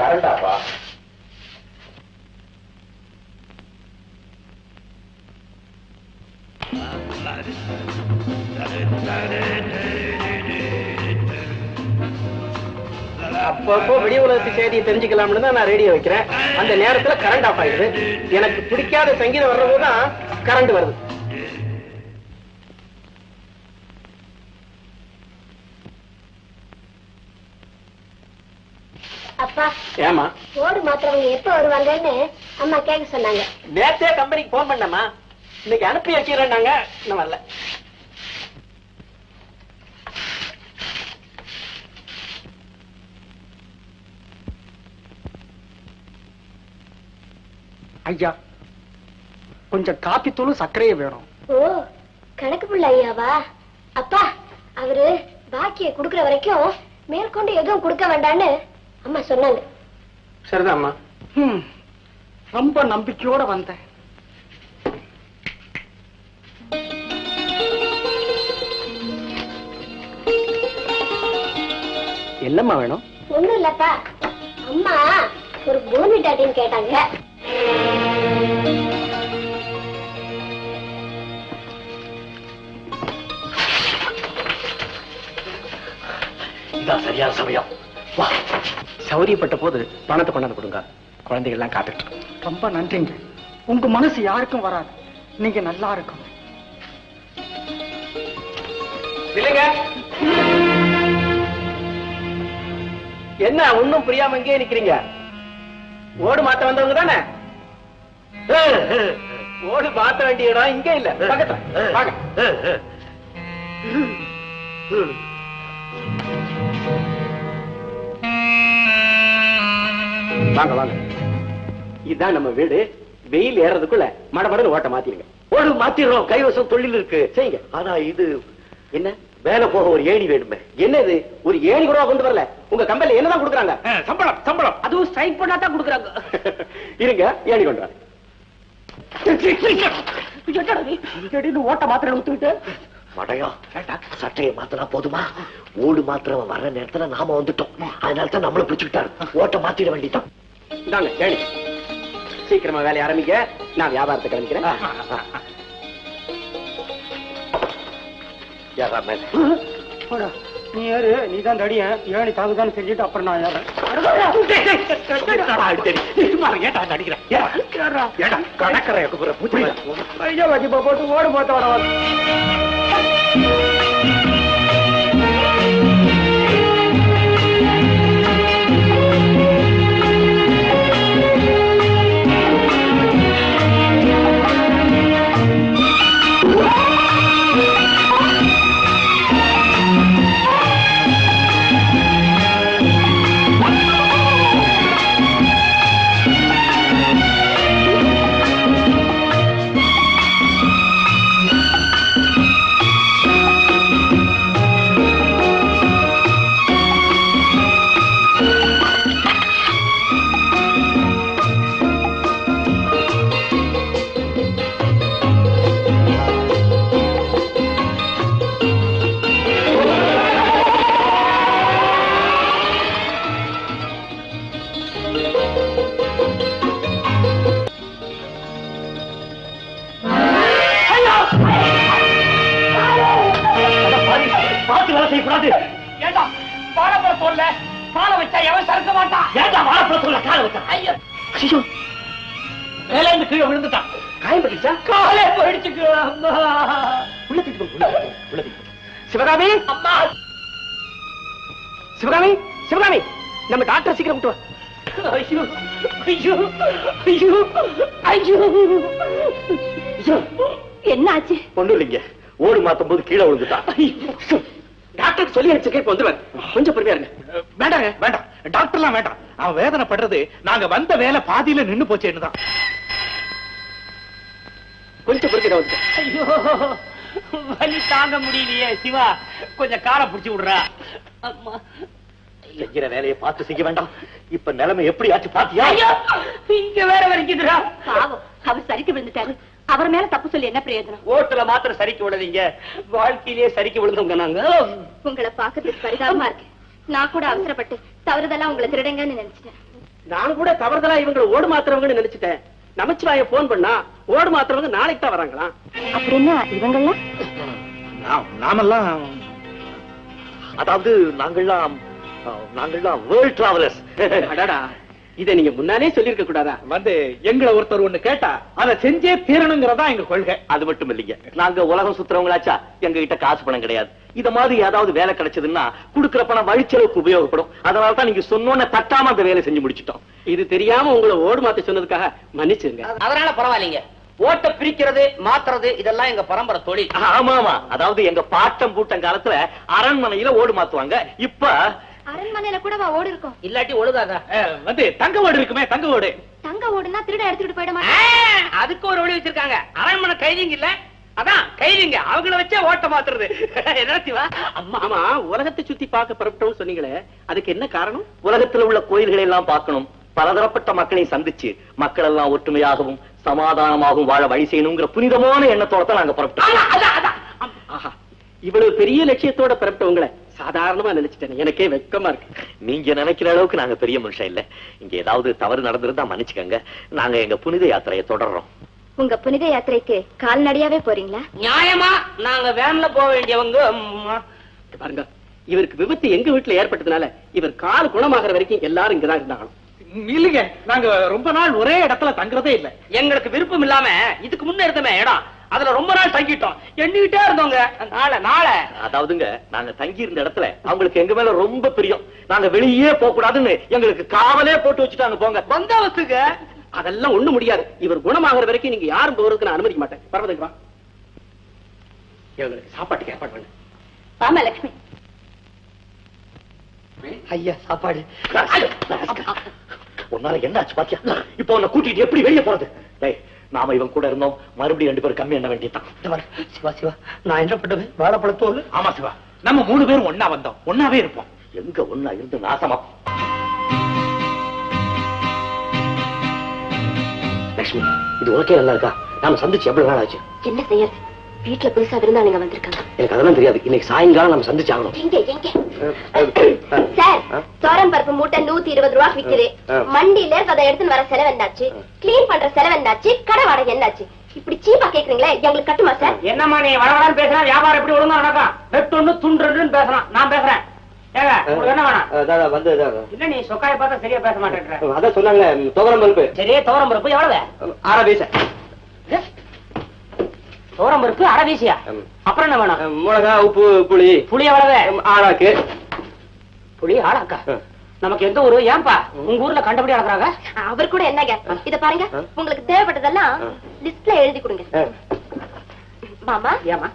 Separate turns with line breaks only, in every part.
கரண்டாப்பா?
அப்பப்போ வெளி உலகத்து செய்தியை தெரிஞ்சுக்கலாம்னு தான் நான் ரேடியோ வைக்கிறேன். அந்த நேரத்துல கரண்ட் ஆஃப் ஆயிடுது. எனக்கு பிடிக்காத சங்கீதம் வர்றதுதான் கரண்ட் வருது.
அப்பா,
ஏமா
ஓடு மாத்திரவங்க எப்ப வருவாங்கன்னு அம்மா கேட்க சொன்னாங்க.
நேத்தே கம்பெனிக்கு போன் பண்ணமா, இன்னைக்கு அனுப்பி வச்சிடறாங்க. இன்னும் வரல. ஐயா, கொஞ்சம் காப்பி தூளும் சர்க்கரையும் வேணும்.
ஓ, கணக்கு புள்ள ஐயாவா? அப்பா, அவரு பாக்கிய குடுக்கற வரைக்கும் மேற்கொண்டு எதுவும் கொடுக்க வேண்டான்னு அம்மா சொன்னாங்க.
சரிதான் அம்மா. ரொம்ப நம்பிக்கையோட வந்தேன். என்னம்மா வேணும்?
ஒண்ணும் இல்லப்பா, அம்மா ஒரு போனிட்டாட்டின்னு கேட்டாங்க.
இதான் சரியான சமயம்.
சௌரியப்பட்ட போது பணத்தை கொண்டாந்து கொடுங்க. குழந்தைகள் எல்லாம் காத்துட்டு. ரொம்ப நன்றிங்க. உங்க மனசு யாருக்கும் வராது. நீங்க நல்லா இருக்கும். இல்லைங்க, என்ன ஒண்ணும் புரியாம இங்கே நிக்கிறீங்க? ஓடு மாத்த வந்தவங்க தானே? ஓடு மாத்த வேண்டிய இடம் இங்க இல்ல, பக்கத்துல வாங்க. வாங்க வாங்க. இதுதான் நம்ம வீடு. வெயில் ஏறதுக்குள்ள மடமடன்னு ஓட்ட மாத்திருங்க.
ஓடு மாத்திடுறோம். கைவசம் தொழில் இருக்கு, செய்யுங்க. ஆனா இது
என்ன?
வேலை போக ஒரு ஏணி வேணுமே.
என்னது? ஒரு ஏணி கூட கொண்டு வரல. உங்க கம்பெனில என்னதான் கொடுக்குறாங்க?
சம்பளம் சம்பளம்.
அதுவும் ஸ்ட்ரைக் பண்ணா தான் கொடுக்குறாங்க. இருங்க, ஏணி கொண்டு வர. ஓட்ட மாத்திரை ஊத்துக்கிட்டு
மடையா, சட்டையை மாத்தினா போதுமா? ஓடு மாத்திரம் வர்ற நேரத்துல நாம வந்துட்டோம். அதனாலதான் நம்மள பிடிச்சுக்கிட்டாரு. ஓட்ட மாத்திட வேண்டியதான்.
இந்தாங்க ஏணி. சீக்கிரமா வேலையை ஆரம்பிக்க. நான் வியாபாரத்தை கிளம்பிக்கிறேன். நீ யாரு? நீதான் தடிய ஏணி தாங்குதான்னு செஞ்சுட்டு அப்புறம் நான் யாரு? போட்டு ஓடு போத்த வர. கீழே விழுந்துட்டான். காயம் பட்டுச்சா? காலே போயிடுச்சு. சிவகாமி, அம்மா, சிவகாமி, சிவகாமி, நம்ம டாக்டர் சீக்கிரம் விட்டு வா. ஐயோ ஐயோ ஐயோ ஐயோ.
என்ன ஆச்சு?
ஒண்ணும் இல்லைங்க. ஓடு மாத்தும் போது கீழே விழுந்துட்டான்.
டாக்டருக்கு சொல்லி அனுப்பிச்சு இப்ப வந்துருவாரு. கொஞ்சம் பொறுமையா இருங்க.
வேண்டாங்க, வேண்டாம். டாக்டர்லாம் வேண்டாம். அவன் வேதனைப்படுறது நாங்க வந்த வேலை பாதியில நின்னு போச்சேன்னுதான்.
கொஞ்சம் பொறுமையா வந்து.
ஐயோ, வலி தாங்க முடியலையே. சிவா, கொஞ்சம் காலை பிடிச்சு விடுறா. அம்மா,
செய்கிற வேலையை பார்த்து செய்ய வேண்டாம். இப்ப நிலைமை எப்படி ஆச்சு பாத்தியா?
இங்க வேற வரைக்குதுடா.
பாவம், அவர் சரிக்கு விழுந்துட்டாரு. அவர் மேல தப்பு சொல்லி என்ன பிரயோஜனம்?
ஓட்டுல மாத்திரம் சரிக்கு விடாதீங்க. வாழ்க்கையிலேயே சரிக்கு விழுந்தவங்க நாங்க.
உங்களை பாக்கிறதுக்கு பரிதாபமா இருக்கு. நான் கூட அவசரப்பட்டு தவறுதெல்லாம் உங்களை திருடங்கன்னு நினைச்சிட்டேன்.
நானும் கூட தவறுதலா இவங்க ஓடு மாத்துறவங்கன்னு நினைச்சிட்டேன். நமச்சிவாய போன் பண்ணா ஓடு மாத்துறவங்க நாளைக்கு தான் வராங்களாம்.
அப்படின்னா இவங்கெல்லாம்
நாமெல்லாம்
அதாவது நாங்கள்லாம் வேர்ல்ட் டிராவலர்ஸ்.
அடாடா, இதை நீங்க முன்னாலே சொல்லிருக்க கூடாதா?
எங்களை ஒருத்தர் ஒண்ணு கேட்டா அதை செஞ்சே தீரணுங்கிறதா எங்க கொள்கை.
அது மட்டும் இல்லைங்க, நாங்க உலகம் சுத்துறவங்களாச்சா, எங்க கிட்ட காசு பணம் கிடையாது. இத மாதிரி ஏதாவது வேலை கிடைச்சதுன்னா குடுக்கிற பணம் வழிச்செலவுக்கு உபயோகப்படும். அதனால தான் நீங்க சொன்னோன்னு தட்டாம அந்த வேலை செஞ்சு முடிச்சிட்டோம்.
இது தெரியாம உங்களை ஓடு மாத்த சொன்னதுக்காக மன்னிச்சுங்க.
அதனால பரவாயில்லைங்க. ஓட்ட பிரிக்கிறது மாத்துறது இதெல்லாம் எங்க பரம்பரை தொழில்.
ஆமா ஆமா, அதாவது எங்க பாட்டம் பூட்டம் காலத்துல அரண்மனையில ஓடு மாத்துவாங்க. இப்ப
அரண்மனையில கூடவா ஓடு இருக்கும்?
இல்லாட்டி ஒழுகாதா?
தங்க ஓடு இருக்குமே, தங்க ஓடு.
தங்க ஓடுனா திருட எடுத்துட்டு போயிட மாட்டாங்க.
அதுக்கு ஒரு வழி வச்சிருக்காங்க. அரண்மனை கைதிங்க இல்ல, அதான் கைதிங்க, அவங்கள வச்சே ஓட்ட மாத்துறது. என்ன சிவா?
ஆமா, உலகத்தை சுத்தி பார்க்க புறப்பட்டோம்னு சொன்னீங்களே, அதுக்கு என்ன காரணம்?
உலகத்துல உள்ள கோயில்களை எல்லாம் பார்க்கணும், பலதரப்பட்ட மக்களை சந்திச்சு மக்கள் எல்லாம் ஒற்றுமையாகவும் சமாதானமாகவும் வாழ வழி செய்யணுங்கிற புனிதமான எண்ணத்தோட தான் நாங்க புறப்பட்டோம்.
ஆஹா, இவ்வளவு பெரிய லட்சியத்தோட புறப்பட்டவங்களை சாதாரணமா நினைச்சிட்டேன். எனக்கே வெட்கமா இருக்கு.
நீங்க நினைக்கிற அளவுக்கு நாங்க பெரிய மனுஷன் இல்ல. இங்க ஏதாவது தவறு நடந்திருந்தா மன்னிச்சுக்கங்க. நாங்க எங்க புனித யாத்திரையை தொடர்றோம்.
உங்க புனித யாத்திரைக்கு கால்நடையாவே போறீங்களா?
நியாயமா நாங்க வேன்ல போக வேண்டியவங்க.
பாருங்க, இவருக்கு விபத்து எங்க வீட்டுல ஏற்பட்டதுனால இவர் கால் குணமாகற வரைக்கும் எல்லாரும் இங்கதான் இருந்தாங்க.
இல்லைங்க, நாங்க ரொம்ப நாள் ஒரே இடத்துல தங்குறதே இல்ல.
எங்களுக்கு விருப்பம் இல்லாம இதுக்கு முன்ன இருந்தமே இடம், அதுல ரொம்ப நாள் தங்கிட்டோம். எண்ணிக்கிட்டே இருந்தோங்க. நாளை
அதாவதுங்க, நாங்க தங்கி இருந்த இடத்துல அவங்களுக்கு எங்க மேல ரொம்ப பிரியம். நாங்க வெளியே போக கூடாதுன்னு எங்களுக்கு காவலே போட்டு வச்சுட்டாங்க. போங்க
பந்தாவத்துக்கு.
அதெல்லாம் ஒண்ணு முடியாது. இவர் குணமாகற வரைக்கும் நீங்க யாரும் போறதுக்கு நான் அனுமதிக்க மாட்டேன். பரவாயில்லைங்க, வா. இவங்களுக்கு சாப்பாட்டுக்கு ஏற்பாடு பண்ணு.
ஆமா லட்சுமி.
ஐயா சாப்பாடு. உன்னால என்ன ஆச்சு பாத்தியா? இப்போ உன்னை கூட்டிட்டு எப்படி வெளியே போறது? நாம இவன் கூட இருந்தோம், மறுபடியும் 2 பேரும் கம்மி என்ன வேண்டியதான்.
சிவா சிவா, நான் என்ன பண்ணது? வாழைப்பழத்தோல்.
ஆமா சிவா, நம்ம 3 பேரும் ஒன்னா வந்தோம், ஒன்னாவே இருப்போம்.
எங்க ஒன்னா இருந்து நாசமா. லட்சுமி, இது உனக்கே நல்லா இருக்கா? நாம சந்திச்சு எவ்வளவு நாள் ஆச்சு?
என்ன செய்யறது? வீட்டுல புதுசா விருந்தாளிங்க வந்திருக்காங்க.
எனக்கு அதெல்லாம் தெரியாது. இன்னைக்கு சாயங்காலம் நம்ம சந்திச்சு ஆகணும்.
எங்க சார், சோரம் பருப்பு மூட்டை 120 ரூபாய் விக்குது. மண்டியில அதை எடுத்துன்னு வர செலவு என்னாச்சு? கிளீன் பண்ற செலவு என்னாச்சு? கடை வாடகை என்னாச்சு? இப்படி சீப்பா கேக்குறீங்களே, எங்களுக்கு கட்டுமா சார்?
என்னம்மா நீ வளவளன்னு பேசுறா? வியாபாரம் எப்படி ஒழுங்கா நடக்கும்? வெட்டு துண்டு பேசலாம். நான் பேசுறேன். ஏங்க, உங்களுக்கு என்ன வேணும்? இல்ல, நீ சொக்காய பார்த்தா சரியா பேச மாட்டேன்ற.
அதான் சொன்னாங்க துவரம் பருப்பு.
சரியே, துவரம் பருப்பு எவ்வளவு?
6 பைசா.
துவரம் பருப்பு 1/2 பைசா. அப்புறம் என்ன வேணும்?
மிளகா, உப்பு, புளி.
புளி எவ்வளவு?
ஆளாக்கு.
புளி ஆளாக்கா? நமக்கு எந்த ஊரு? ஏன்பா உங்க ஊர்ல கண்டபடி அளக்குறாங்க?
அவர் கூட என்னங்க, இத பாருங்க, உங்களுக்கு தேவைப்பட்டதெல்லாம் லிஸ்ட்ல எழுதி கொடுங்க. மாமா,
ஏமா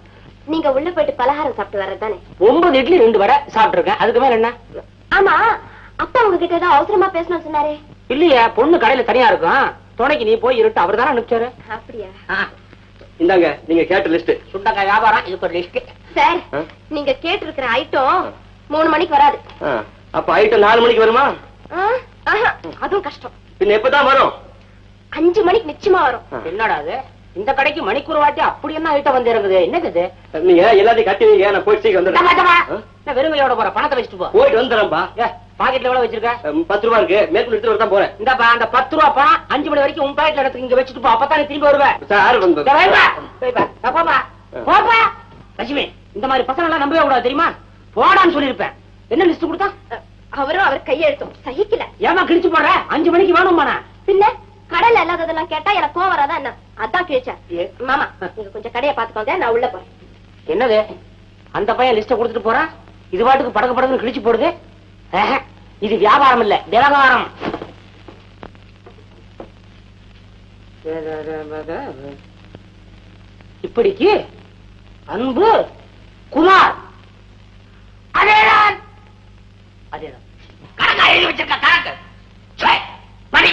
நீங்க உள்ள போயிட்டு பலகாரம் சாப்பிட்டு வர்றதுதானே?
9 இட்லி 2 வடை சாப்பிட்டு இருக்கேன். அதுக்கு மேல என்ன?
ஆமா, அப்பா உங்ககிட்ட ஏதாவது அவசரமா பேசணும்னு சொன்னாரே?
இல்லையா, பொண்ணு கடையில தனியா இருக்கும், துணைக்கு நீ போய் இருட்டு. அவர் தானே அனுப்பிச்சாரு.
அப்படியா?
இந்தாங்க நீங்க கேட்ட லிஸ்ட்.
சுண்டக்காய் வியாபாரம் இதுக்கு ஒரு லிஸ்ட்.
சார், நீங்க கேட்டு இருக்கிற ஐட்டம் 3 மணிக்கு வராது.
அப்ப ஐட்டம் 4 மணிக்கு வருமா?
அதுவும் கஷ்டம்.
பின்ன எப்பதான் வரும்?
5 மணிக்கு நிச்சயமா வரும்.
என்னடா அது? இந்த கடைக்கு மணிக்கு ஒரு வாட்டி அப்படி என்ன ஐட்டம் வந்து இருக்குது? என்னது இது?
நீங்க எல்லாத்தையும் கட்டி வைங்க, நான் போயிட்டு சீக்கிரம் வந்துடுறேன்.
நான் வெறுமையோட போற பணத்தை வச்சுட்டு போ.
போயிட்டு வந்துடுறேன்பா.
பாக்கெட்ல எவ்வளவு வச்சிருக்க?
10 ரூபா இருக்கு, மேற்கொண்டு எடுத்துட்டு வரதான் போறேன்.
இந்தப்பா, அந்த 10 ரூபா பணம் 5 மணி வரைக்கும் உன் பாக்கெட்ல எடுத்து இங்க வச்சுட்டு போ. அப்பதான் நீ திரும்பி வருவேன்.
சார் வந்து
போப்பா. லட்சுமி, இந்த மாதிரி பசங்க எல்லாம் நம்பவே கூடாது, தெரியுமா? போடான்னு சொல்லிருப்பேன். என்ன லிஸ்ட் கொடுத்தா?
அவரும் அவர் கையெழுத்தும் சகிக்கல.
ஏமா கிழிச்சு போற? 5 மணிக்கு வேணும்மா.
பின்ன கடையில இல்லாததெல்லாம் கேட்டா எனக்கு கோவம் வராதா என்ன? அதான் கிழிச்சேன். மாமா, நீங்க கொஞ்சம் கடையை பாத்துக்கோங்க, நான் உள்ள போறேன்.
என்னது? அந்த பையன் லிஸ்ட கொடுத்துட்டு போறான், இது பாட்டுக்கு படகு படகுன்னு கிழிச்சு போடுது. இது வியாபாரம் இல்ல, விவகாரம். இப்படிக்கு அன்பு குமார். அதேதான் கணக்கா எழுதி வச்சிருக்க கணக்கு. படி.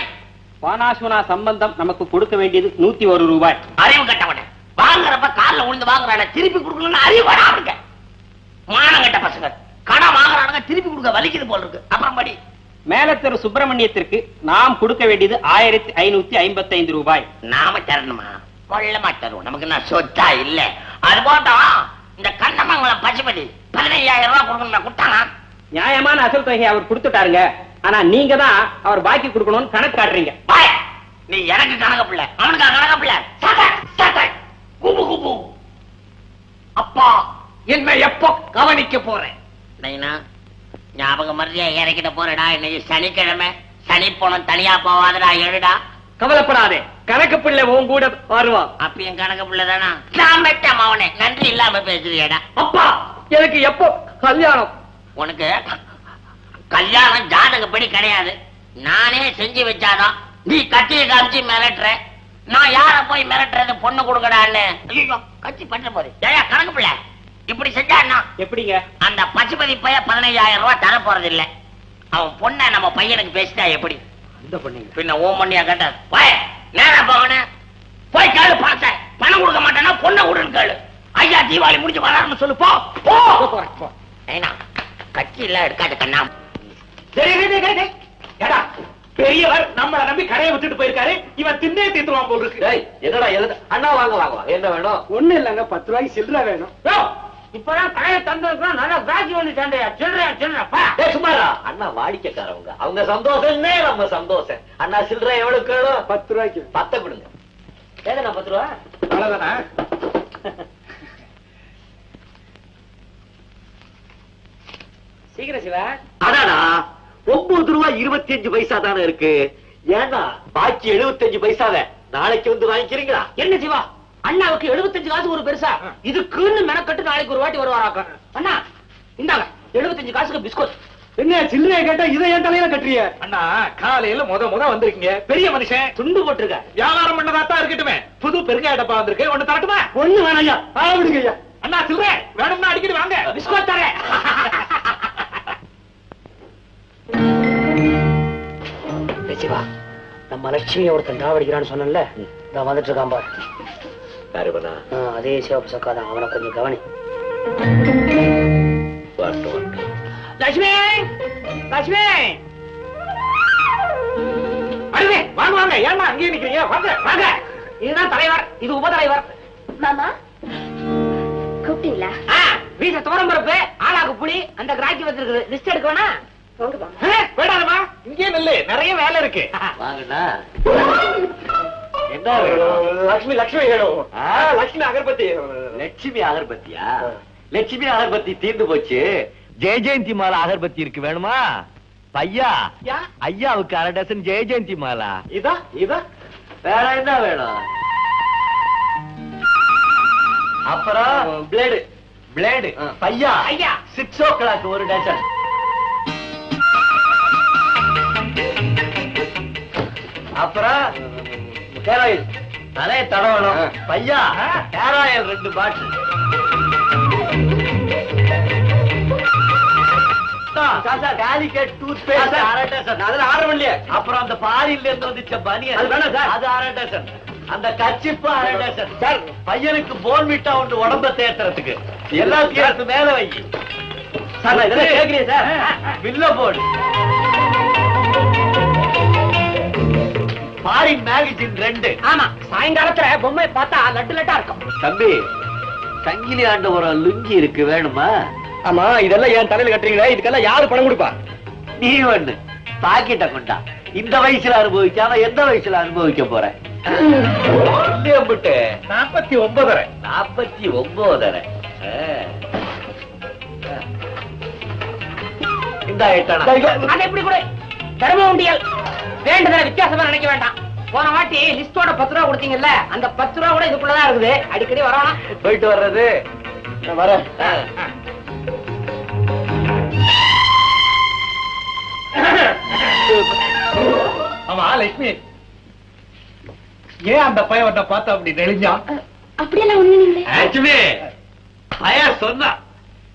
பானாசுனா சம்பந்தம் நமக்கு கொடுக்க வேண்டியது 101 ரூபாய்.
அறிவு கட்டவன வாங்குறப்ப கால்ல உழுந்து வாங்குறான, திருப்பி கொடுக்கணும்னு அறிவு வராதுங்க. மானம் கட்ட பசங்க கடன் வாங்குறானுங்க, திருப்பி கொடுக்க வலிக்குது போல இருக்கு. அப்புறம் படி.
மேலத்தெரு சுப்பிரமணியத்திற்கு நாம் கொடுக்க வேண்டியது 1555 ரூபாய்.
நாம தரணுமா? கொள்ளமா தருவோம், நமக்கு என்ன சொத்தா இல்ல. அது போட்டோம். இந்த கண்ணமங்கலம் பசுபதி 15000 ரூபாய் கொடுக்கணும், கொடுத்தானா?
நியாயமான அசல் தொகை அவர் கொடுத்துட்டாருங்க.
ஆனா நீங்க தான் அவர் பாக்கி கொடுக்கணும்னு கணக்கு காட்டுறீங்க.
நீ எனக்கு கணக்கு பிள்ளை, அவனுக்கு கணக்கு பிள்ளை. குபு குபு. அப்பா என்ன எப்போ கவனிக்க போறேன்? நைனா ஞாபகம் மறதியா இறக்கிட்ட போறடா. இன்னைக்கு சனிக்கிழமை, சனி போனம் தனியா போவாதடா. எழுடா.
கவலைப்படாதே, கணக்கு பிள்ளை உன் கூட வருவான்.
அப்பயும் கணக்கு பிள்ளை தானா? நான் மெட்டம் அவனே நன்றி இல்லாம பேசுறியடா.
அப்பா எனக்கு எப்போ கல்யாணம்?
உனக்கு கல்யாணம் ஜாதகப்படி கிடையாது. நானே செஞ்சு வச்சாதான் நீ கட்டியை காமிச்சு மிரட்டுற. நான் யார போய் மிரட்டுறது? பொண்ணு கொடுக்கடான்னு. ஐயோ கட்சி பண்ற போது ஏயா கணக்கு பிள்ளை இப்படி செஞ்சான்னா
எப்படிங்க?
அந்த பசுபதி பைய 15,000 ரூபாய் தர போறது இல்ல. அவன் பொண்ண நம்ம பையனுக்கு பேசிட்டா எப்படி?
இந்த பொண்ணுங்க
பின்ன ஓ மண்ணியா கேட்டார். போய் நேரா போகணும். போய் கேளு பணத்தை. பணம் கொடுக்க மாட்டேன்னா பொண்ணை கொடுன்னு கேளு. ஐயா தீபாவளி முடிஞ்சு வராருன்னு சொல்லு. போ போ. ஏன்னா கட்சி எல்லாம் எடுக்காது கண்ணா.
ஏடா பெரியவர் நம்மளை நம்பி கடையை விட்டுட்டு போயிருக்காரு. இவன் தின்னே தீத்துவான் போல் இருக்கு.
என்னடா எழுத அண்ணா வாங்க வாங்க என்ன வேணும்?
ஒண்ணு இல்லங்க, 10 ரூபாய்க்கு சில்லற வேணும்.
இப்பதான் கடையை தந்திருக்கோம். நல்லா காட்சி வந்து சண்டையா சில்லற
சும்மாரா அண்ணா வாடிக்கைக்காரவங்க, அவங்க சந்தோஷமே நம்ம சந்தோஷம். அண்ணா சில்லற எவ்வளவு கேளும்?
10 ரூபாய்க்கு
10 கொடுங்க. ஏதா 10 ரூபா
அவ்வளவுதானா?
சீக்கிரம் சிவா.
அதானா 9 ரூபாய் 25 பைசா தானே இருக்கு. ஏன்னா பாக்கி 75 பைசாவை நாளைக்கு வந்து வாங்கிக்கிறீங்களா?
என்ன சிவா, அண்ணாவுக்கு 75 காசு ஒரு பெருசா? இதுக்குன்னு மெனக்கட்டு நாளைக்கு ஒரு வாட்டி வருவாராக்க. அண்ணா இந்தாங்க 75 காசுக்கு பிஸ்கட்.
என்ன சில்லறைய கேட்டா இதை என் தலையில கட்டுறிய?
அண்ணா காலையில முத வந்திருக்கீங்க. பெரிய மனுஷன்
துண்டு போட்டிருக்க.
வியாபாரம் பண்ணதாத்தான் இருக்கட்டுமே. புது பெருங்காய டப்பா வந்திருக்கு. ஒண்ணு தரட்டுமா?
ஒண்ணு வேணாம் ஐயா, விடுங்க ஐயா.
அண்ணா சில்லற வேணும்னா அடிக்கடி வாங்க.
பிஸ்கட் தரேன். சிவா, நம்ம லட்சுமி ஒருத்தன் தாவடிக்கிறான்னு சொன்னல, நான் வந்துட்டு இருக்கான் பாரு.
யாருவனா?
அதே சிவப்பு சக்காதான், அவனை கொஞ்சம் கவனி. லட்சுமி லட்சுமி
அருவே வாங்க வாங்க. ஏன்னா அங்கேயே நிக்கிறீங்க? வாங்க வாங்க.
இதுதான் தலைவர், இது உபதலைவர்.
மாமா கூப்பிட்டீங்களா?
வீட்டை தோரம் பருப்பு, ஆளாக்கு புளி, அந்த கிராக்கி வச்சிருக்குது. லிஸ்ட் எடுக்க வேணா?
போங்க மாமா.
வேடாதமா, இங்கே நில்லு, நிறைய வேலை இருக்கு.
வாங்கண்ணா. என்ன வேணும்?
லட்சுமி வேணும்.
லட்சுமி அகர்பத்தி. லட்சுமி அகர்பத்தியா? லட்சுமி அகர்பத்தி தீர்ந்து போச்சு. ஜெயஜெயந்தி மாலா அகர்பத்தி இருக்கு, வேணுமா? பையா ஐயாவுக்கு 1/2 டசன் ஜெயஜெயந்தி மாலா.
இதா
வேற என்ன வேணும்? அப்புறம் பிளேடு பையா
ஐயா
6 o'clock 1 டசன். அப்புறம் ஹேராயில் தலைய தடவணும். பையா hair oil 2 bottle. Colgate toothpaste 1/2 dozen. அதுல ஆர்டர் பண்ணலையே. அப்புறம் அந்த பாரில இருந்து வந்துச்ச பனியன், அது வேணா சார், அது 1/2 டசன். அந்த கச்சிப்பு 1/2 டசன். சார் பையனுக்கு போன்விட்டா ஒன்று உடம்ப தேத்துறதுக்கு. எல்லாத்தையும் எடுத்து மேல வை. சார் நான் இதெல்லாம் கேக்குறேன் சார். பில்ல போடு. பாரின் மேகசின் 2.
ஆமா, சாயங்காலத்துல பொம்மை பார்த்தா லட்டு லட்டா இருக்கும்.
தம்பி சங்கிலி ஆண்ட ஒரு லுங்கி இருக்கு, வேணுமா?
ஆமா, இதெல்லாம் என் தலையில கட்டுறீங்களா? இதுக்கெல்லாம் யாரு பணம் கொடுப்பா?
நீ ஒண்ணு பாக்கிட்ட கொண்டா. இந்த வயசுல அனுபவிக்காம எந்த வயசுல அனுபவிக்க போற?
49.
49. இந்த எட்டணா.
அது எப்படி கூட தர்ம உண்டியல் வேண்டுதல வித்தியாசமா நினைக்க வேண்டாம். போன வாட்டி லிஸ்டோட 10 ரூபா கொடுத்தீங்கல்ல, அந்த 10 ரூபா கூட இதுக்குள்ளதான் இருக்குது. அடிக்கடி வரணும்.
போயிட்டு வர்றது.
நான் வரேன்.
ஆமா லட்சுமி, ஏன் அந்த பையன் பார்த்தா அப்படி நெளிஞ்சான்?
அப்படியெல்லாம் ஒண்ணு இல்லைங்களே.
லட்சுமி பையா சொன்னா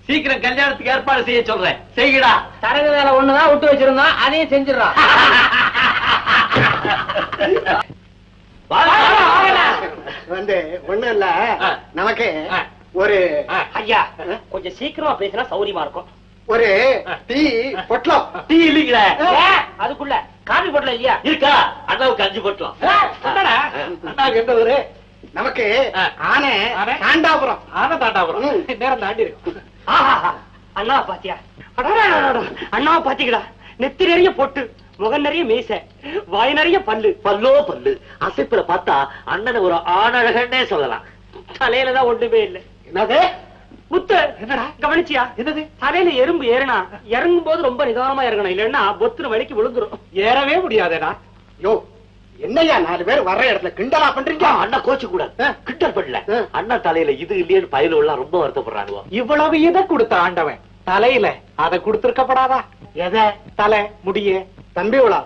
சீக்கிரம் கல்யாணத்துக்கு ஏற்பாடு செய்ய சொல்றேன். செய்யடா.
தரகு வேலை ஒண்ணுதான் விட்டு வச்சிருந்தோம், அதையும் செஞ்சிடறோம்.
வந்து ஒண்ணு இல்ல, நமக்கு ஒரு
ஐயா கொஞ்சம் சீக்கிரமா பேசினா சௌரியமா இருக்கும்.
ஒரு டீ பொட்டலம்.
டீ இல்லீங்களே.
அதுக்குள்ள காபி பொட்டலம் இல்லையா?
இருக்கா? அண்ணாவுக்கு 5 பொட்டலம்.
அண்ணாக்கு எந்த ஊரு? நமக்கு ஆனை தாண்டாபுரம்.
நேரம் தாண்டி இருக்கு.
அண்ணா பாத்தியா? அண்ணாவை பாத்தீங்களா? நெத்தி நிறைய பொட்டு, முகம் நிறைய மீசை, வாய் நிறைய பல்லு.
பல்லோ பல்லு. அசைப்புல பார்த்தா அண்ணனை ஒரு ஆணழகன்னே சொல்லலாம்.
தலையில தான் ஒண்ணுமே இல்ல.
என்னது?
முத்து, என்னடா கவனிச்சியா?
என்னது?
தலையில எறும்பு ஏறினா இறங்கும் போது ரொம்ப நிதானமா இறங்கணும், இல்லன்னா பொத்துன வலிக்கு விழுந்துரும்.
ஏறவே முடியாதேடா.
யோ, என்னையா 4 பேர் வர்ற இடத்துல கிண்டலா பண்றீங்க?
அண்ணா கோச்சு கூடாது, கிண்டல் பண்ணல. அண்ணா தலையில இது இல்லையேன்னு பயலுவ எல்லாம் ரொம்ப வருத்தப்படுறானுவோ.
இவ்வளவு எதை கொடுத்த ஆண்டவன் தலையில அதை கொடுத்திருக்கப்படாதா?
எதை?
தலை முடிய.
தம்பிகளா,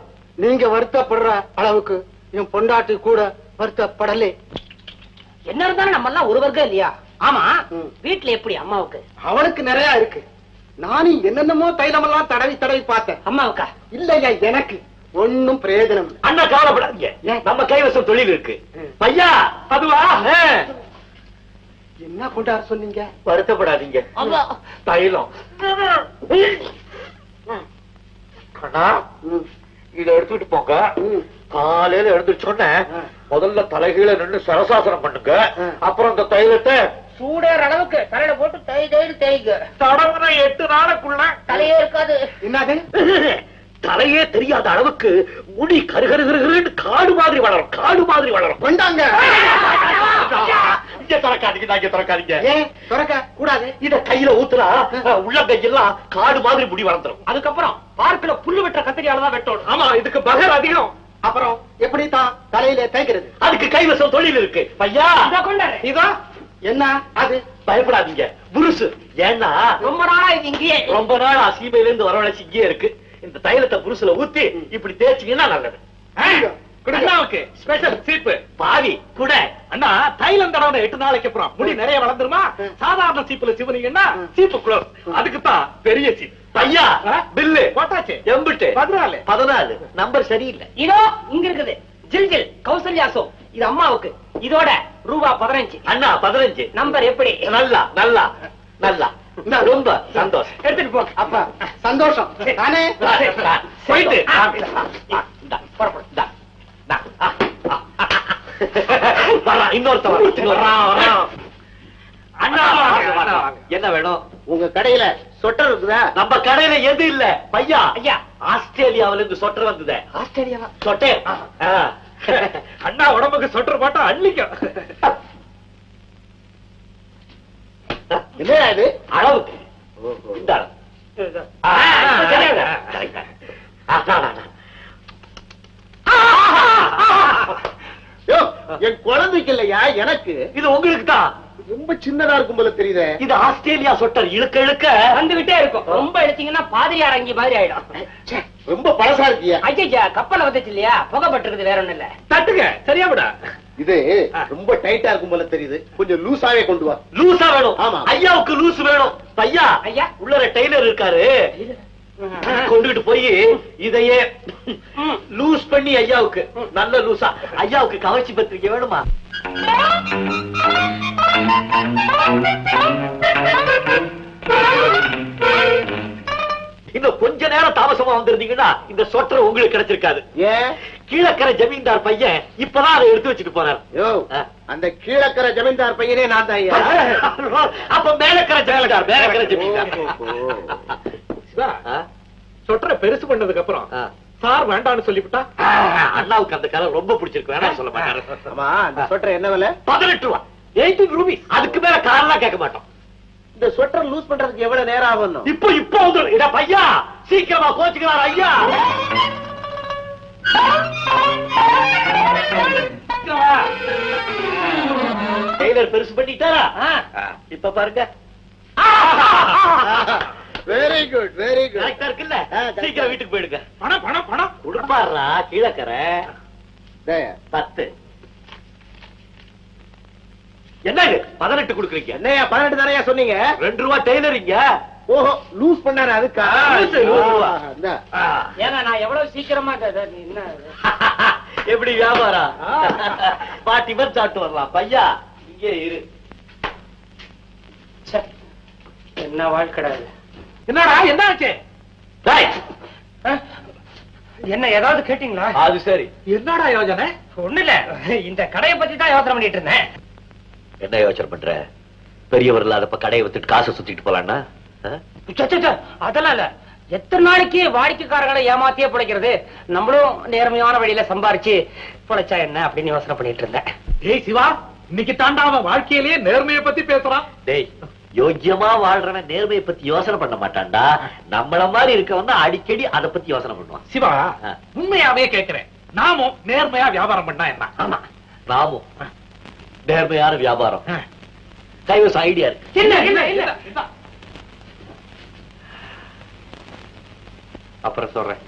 நீங்க வருத்தப்படுற அளவுக்கு என் பொண்டாட்டி கூட வருத்தப்படலே.
என்ன இருந்தாலும் நம்ம எல்லாம் ஒரு வர்க்கம் இல்லையா? ஆமா, வீட்டுல எப்படி அம்மாவுக்கு?
அவனுக்கு நிறைய இருக்கு. நானும் என்னென்னமோ தைலமெல்லாம் தடவி பார்த்தேன்.
அம்மாவுக்கா?
இல்லையா, எனக்கு ஒன்னும் பிரயோஜனம் இல்லை.
அண்ணா கவலைப்படாதீங்க, நம்ம கைவசம் தொழில் இருக்கு. பையா அதுவா?
என்ன கொண்டாட சொன்னீங்க?
வருத்தப்படாதீங்க, தைலம். அண்ணா இத எடுத்துட்டு போங்க. காலையில எழுந்துச்சோன்ன முதல்ல தலைகீழ நின்று சரசாசனம் பண்ணுங்க. அப்புறம் இந்த தைலத்தை
சூடேற அளவுக்கு தலையில போட்டு தேய்ங்க.
தடவுன 8 நாளுக்குள்ள
தலையே இருக்காது.
என்னது?
தலையே தெரியாத அளவுக்கு முடி கருகருன்னு காடு மாதிரி வளரும், காடு மாதிரி வளரும்.
கொண்டாங்க.
இங்க திறக்காதீங்க, இங்க திறக்காதீங்க.
ஏன் திறக்க கூடாது?
இத கையில ஊத்துனா உள்ளங்கையெல்லாம் காடு மாதிரி முடி வளர்ந்துரும்.
அதுக்கப்புறம் பார்க்கல புல்லு வெட்டுற கத்திரியால தான் வெட்டணும்.
ஆமா, இதுக்கு பகர் அதிகம்.
அப்புறம் எப்படி தான் தலையில தேய்க்கிறது?
அதுக்கு கைவசம் தொழில் இருக்கு. பையா
கொண்டாரு.
இதோ என்ன அது?
பயப்படாதீங்க, புருசு. ஏன்னா
ரொம்ப நாளா இது இங்கேயே,
ரொம்ப நாள் சீமையில இருந்து வரவழைச்சு இங்கே இருக்கு. இந்த தைலத்தை புருசுல ஊத்தி இப்படி தேய்ச்சிங்கன்னா நல்லது.
அண்ணாவுக்கு ஸ்பெஷல் சீப்பு.
பாவி கூட
அண்ணா, தைலம் தடவை 8 நாளைக்கு அப்புறம் முடி நிறைய வளர்ந்துருமா? சாதாரண சீப்புல சிவனீங்கன்னா சீப்பு க்ளோஸ். அதுக்கு தான் பெரிய சீப்.
பையா பில்லு
போட்டாச்சு.
எம்பிட்டு 14 நம்பர் சரியில்லை.
இதோ இங்க இருக்குது. ஜில் ஜில் கௌசல்யா சோப். இது அம்மாவுக்கு. இதோட ரூபா 15.
அண்ணா 15
நம்பர் எப்படி?
நல்லா நல்லா நல்லா. ரொம்ப சந்தோஷம்.
எடுத்துட்டு போ.
அப்ப சந்தோஷம் தானே?
போயிட்டு இன்னொருத்தவன் என்ன வேணும்?
உங்க கடையில சொட்டர் இருக்குதா?
நம்ம கடையில எது இல்ல பையா.
ஐயா,
ஆஸ்திரேலியாவில இருந்து சொட்டர் வந்தது.
ஆஸ்திரேலியாவா?
சொட்டர்.
அண்ணா உடம்புக்கு சொட்டர் போட்டா அள்ளிக்கும்.
என்ன இது? அளவுக்கு இந்த அளவு.
என் குழந்தைக்கு இல்லையா, எனக்கு.
இது உங்களுக்கு தான்.
ரொம்ப சின்னதா இருக்கும் போல தெரியுது.
இது ஆஸ்திரேலியா சொட்டர். இழுக்க இழுக்க
வந்துகிட்டே இருக்கும். ரொம்ப எடுத்தீங்கன்னா பாதிரியார் அங்கி மாதிரி ஆயிடும்.
ரொம்ப பழசா இருக்கியா?
ஐயா, கப்பல வந்துச்சு இல்லையா, புகைப்பட்டிருக்குது, வேற ஒண்ணு இல்ல.
தட்டுங்க, சரியா விடா.
இது ரொம்ப டைட்டா இருக்கும் போல தெரியுது. கொஞ்சம் லூசாவே கொண்டு வா.
லூசா வேணும்?
ஆமா.
ஐயாவுக்கு லூஸ் வேணும். பையா
ஐயா,
உள்ளர டெய்லர் இருக்காரு, கொண்டுகிட்டு போய் இதையே லூஸ் பண்ணி ஐயாவுக்கு நல்ல லூசா. ஐயாவுக்கு கவர்ச்சி பத்திரிக்கை வேணுமா? இன்னும் கொஞ்ச நேரம் தாமசமா வந்திருந்தீங்கன்னா இந்த சொட்டர் உங்களுக்கு கிடைச்சிருக்காது.
ஏன்?
கீழக்கரை ஜமீன்தார் பையன் இப்பதான் அதை எடுத்து வச்சுட்டு போறார்.
அந்த கீழக்கரை ஜமீன்தார் பையனே நான் தான்.
அப்ப மேலக்கரை ஜமீன்தார், மேலக்கரை ஜமீன்தார்.
சொட்டரை பெருசு பண்ணதுக்கு அப்புறம் சார் வேண்டாம்னு சொல்லிவிட்டா
அண்ணாவுக்கு அந்த கலர் ரொம்ப பிடிச்சிருக்கு, வேணாம் சொல்ல மாட்டாரு.
ஆமா, அந்த சொட்டர் என்ன விலை?
18 ரூபா, 18 ரூபீஸ். அதுக்கு மேல காரெல்லாம் கேட்க மாட்டோம்.
இந்த சொட்டர் லூஸ் பண்றதுக்கு எவ்வளவு நேரம் ஆகும்?
இப்போ வந்து பையா சீக்கிரமா கோச்சுக்கிறார் ஐயா. டெய்லர் பெருசு பண்ணிட்டாரா? இப்ப பாருங்க.
Very good, very good.
கரெக்டா இருக்குல்ல? சீக்கிரம் வீட்டுக்கு போயிடுங்க.
பணம் பணம் பணம்
கொடுப்பாரா? கீழக்கரை 10. என்னங்க 18 கொடுக்குறீங்க?
என்னையா 18 தானே சொன்னீங்க?
2 ரூபா டெய்லரிங்க.
ஓஹோ, லூஸ் பண்ணாரு அதுக்கா?
ஏன்னா நான் எவ்வளவு சீக்கிரமா என்ன
எப்படி வியாபாரம்? பாட்டி பேர் சாப்பிட்டு வரலாம். பையா இங்கே இரு.
என்ன வாழ்க்கை?
என்னடா என்ன ஆச்சு?
என்ன ஏதாவது கேட்டீங்களா?
அது சரி.
என்னடா யோசனை?
ஒண்ணு இல்ல, இந்த கடையை பத்தி தான் யோசனை பண்ணிட்டு இருந்தேன்.
என்ன யோசனை பண்ற? பெரியவர் இல்லாதப்ப கடையை வித்துட்டு காசை சுத்திட்டு போலான்னா?
அதெல்லாம் இல்ல, எத்தனை நாளைக்கு வாடிக்கைக்காரர்களை ஏமாத்தியே பிழைக்கிறது, நம்மளும் நேர்மையான வழியில சம்பாரிச்சு பிழைச்சா என்ன அப்படின்னு யோசனை பண்ணிட்டு இருந்தேன்.
ஏய் சிவா, இன்னைக்கு தாண்டா அவன் வாழ்க்கையிலேயே நேர்மையை பத்தி பேசுறான்.
டேய், யோக்கியமா வாழ்றவன் நேர்மையை பத்தி யோசனை பண்ண மாட்டான்டா. நம்மள மாதிரி இருக்க வந்து அடிக்கடி அதை பத்தி யோசனை பண்ணுவான்.
சிவா, உண்மையாவே கேக்குறேன், நாமும் நேர்மையா வியாபாரம் பண்ணா என்ன?
ஆமா, நாமும் நேர்மையான வியாபாரம் கைவசம் ஐடியா இருக்கு.
என்ன
அப்புறம் சொல்றேன்.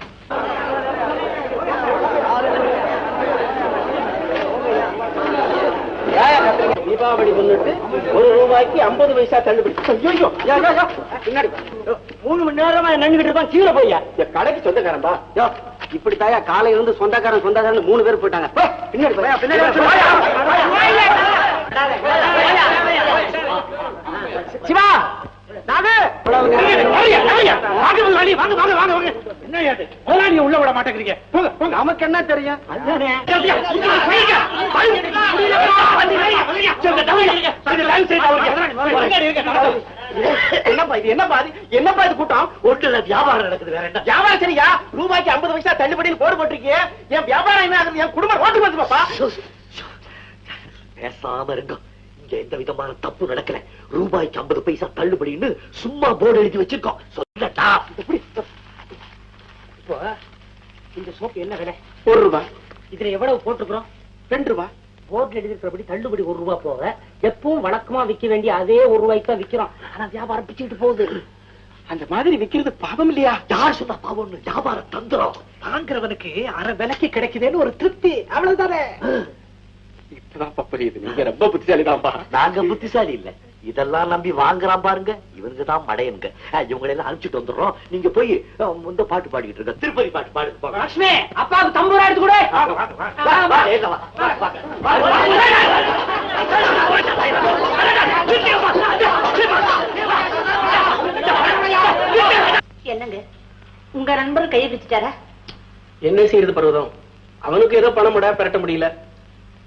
தீபாவளி முன்னிட்டு ₹1 50 பைசா தள்ளுபடி. பின்னாடி 3 மணி நேரமா நின்றுகிட்டு இருப்பான். கீழே போய்யா கடைக்கு சொந்தக்காரன்பா. இப்படி தாயா காலையில இருந்து சொந்தக்காரன் 3 பேர் போயிட்டாங்க. பின்னாடி போயா, பின்னாடி சிவா
உள்ள விட மாட்டேங்கிறீங்க.
நமக்கு என்ன தெரியும்?
என்னப்பா இது கூட்டம்? ஒட்டுல வியாபாரம் நடக்குது, வேற என்ன
வியாபாரம்? சரியா, ரூபாய்க்கு 50 பைசா தள்ளுபடியில் போடு போட்டிருக்கீங்க. என் வியாபாரம் என்ன ஆகுது? என் குடும்பம் ரோட்டுக்கு வந்து பாப்பா.
பேசாம இருங்க. இங்க எந்த விதமான தப்பு நடக்கல. ரூபாய்க்கு 50 பைசா தள்ளுபடின்னு சும்மா போர்டு எழுதி வச்சிருக்கோம். சொல்லட்டா?
இப்போ இந்த சோப்பு என்ன விலை?
₹1.
இதுல எவ்வளவு போட்டுக்கிறோம்?
₹2.
போர்ட்ல எழுதிருக்கிறபடி தள்ளுபடி ₹1 போக எப்பவும் வழக்கமா விற்க வேண்டிய அதே ₹1 தான் விக்கிறோம். ஆனா வியாபாரம் பிச்சுட்டு போகுது.
அந்த மாதிரி விக்கிறது பாவம் இல்லையா?
யார் சொன்னா பாவம்னு? வியாபாரம் தந்துரும்.
வாங்குறவனுக்கு அரை விலைக்கு கிடைக்குதுன்னு ஒரு திருப்தி, அவ்வளவுதானே. இப்பதான் புரியுது, நீங்க ரொம்ப புத்திசாலிதான்பா.
நாங்க புத்திசாலி இல்ல, இதெல்லாம் நம்பி வாங்குறான் பாருங்க, இவனுக்கு தான் மடையனுங்க. இவங்களை எல்லாம் அனுப்பிச்சுட்டு வந்துடுறோம். நீங்க போய் இந்த பாட்டு பாடிக்கிட்டு இருக்க, திருப்பதி பாட்டு பாடுங்க.
லட்சுமி, அப்பாவுக்கு தம்பூரா எடுத்து கூட.
என்னங்க உங்க நண்பர் கையை பிடிச்சிட்டாரா?
என்ன செய்யறது பர்வதம், அவனுக்கு ஏதோ பணம் முட பெரட்ட முடியல,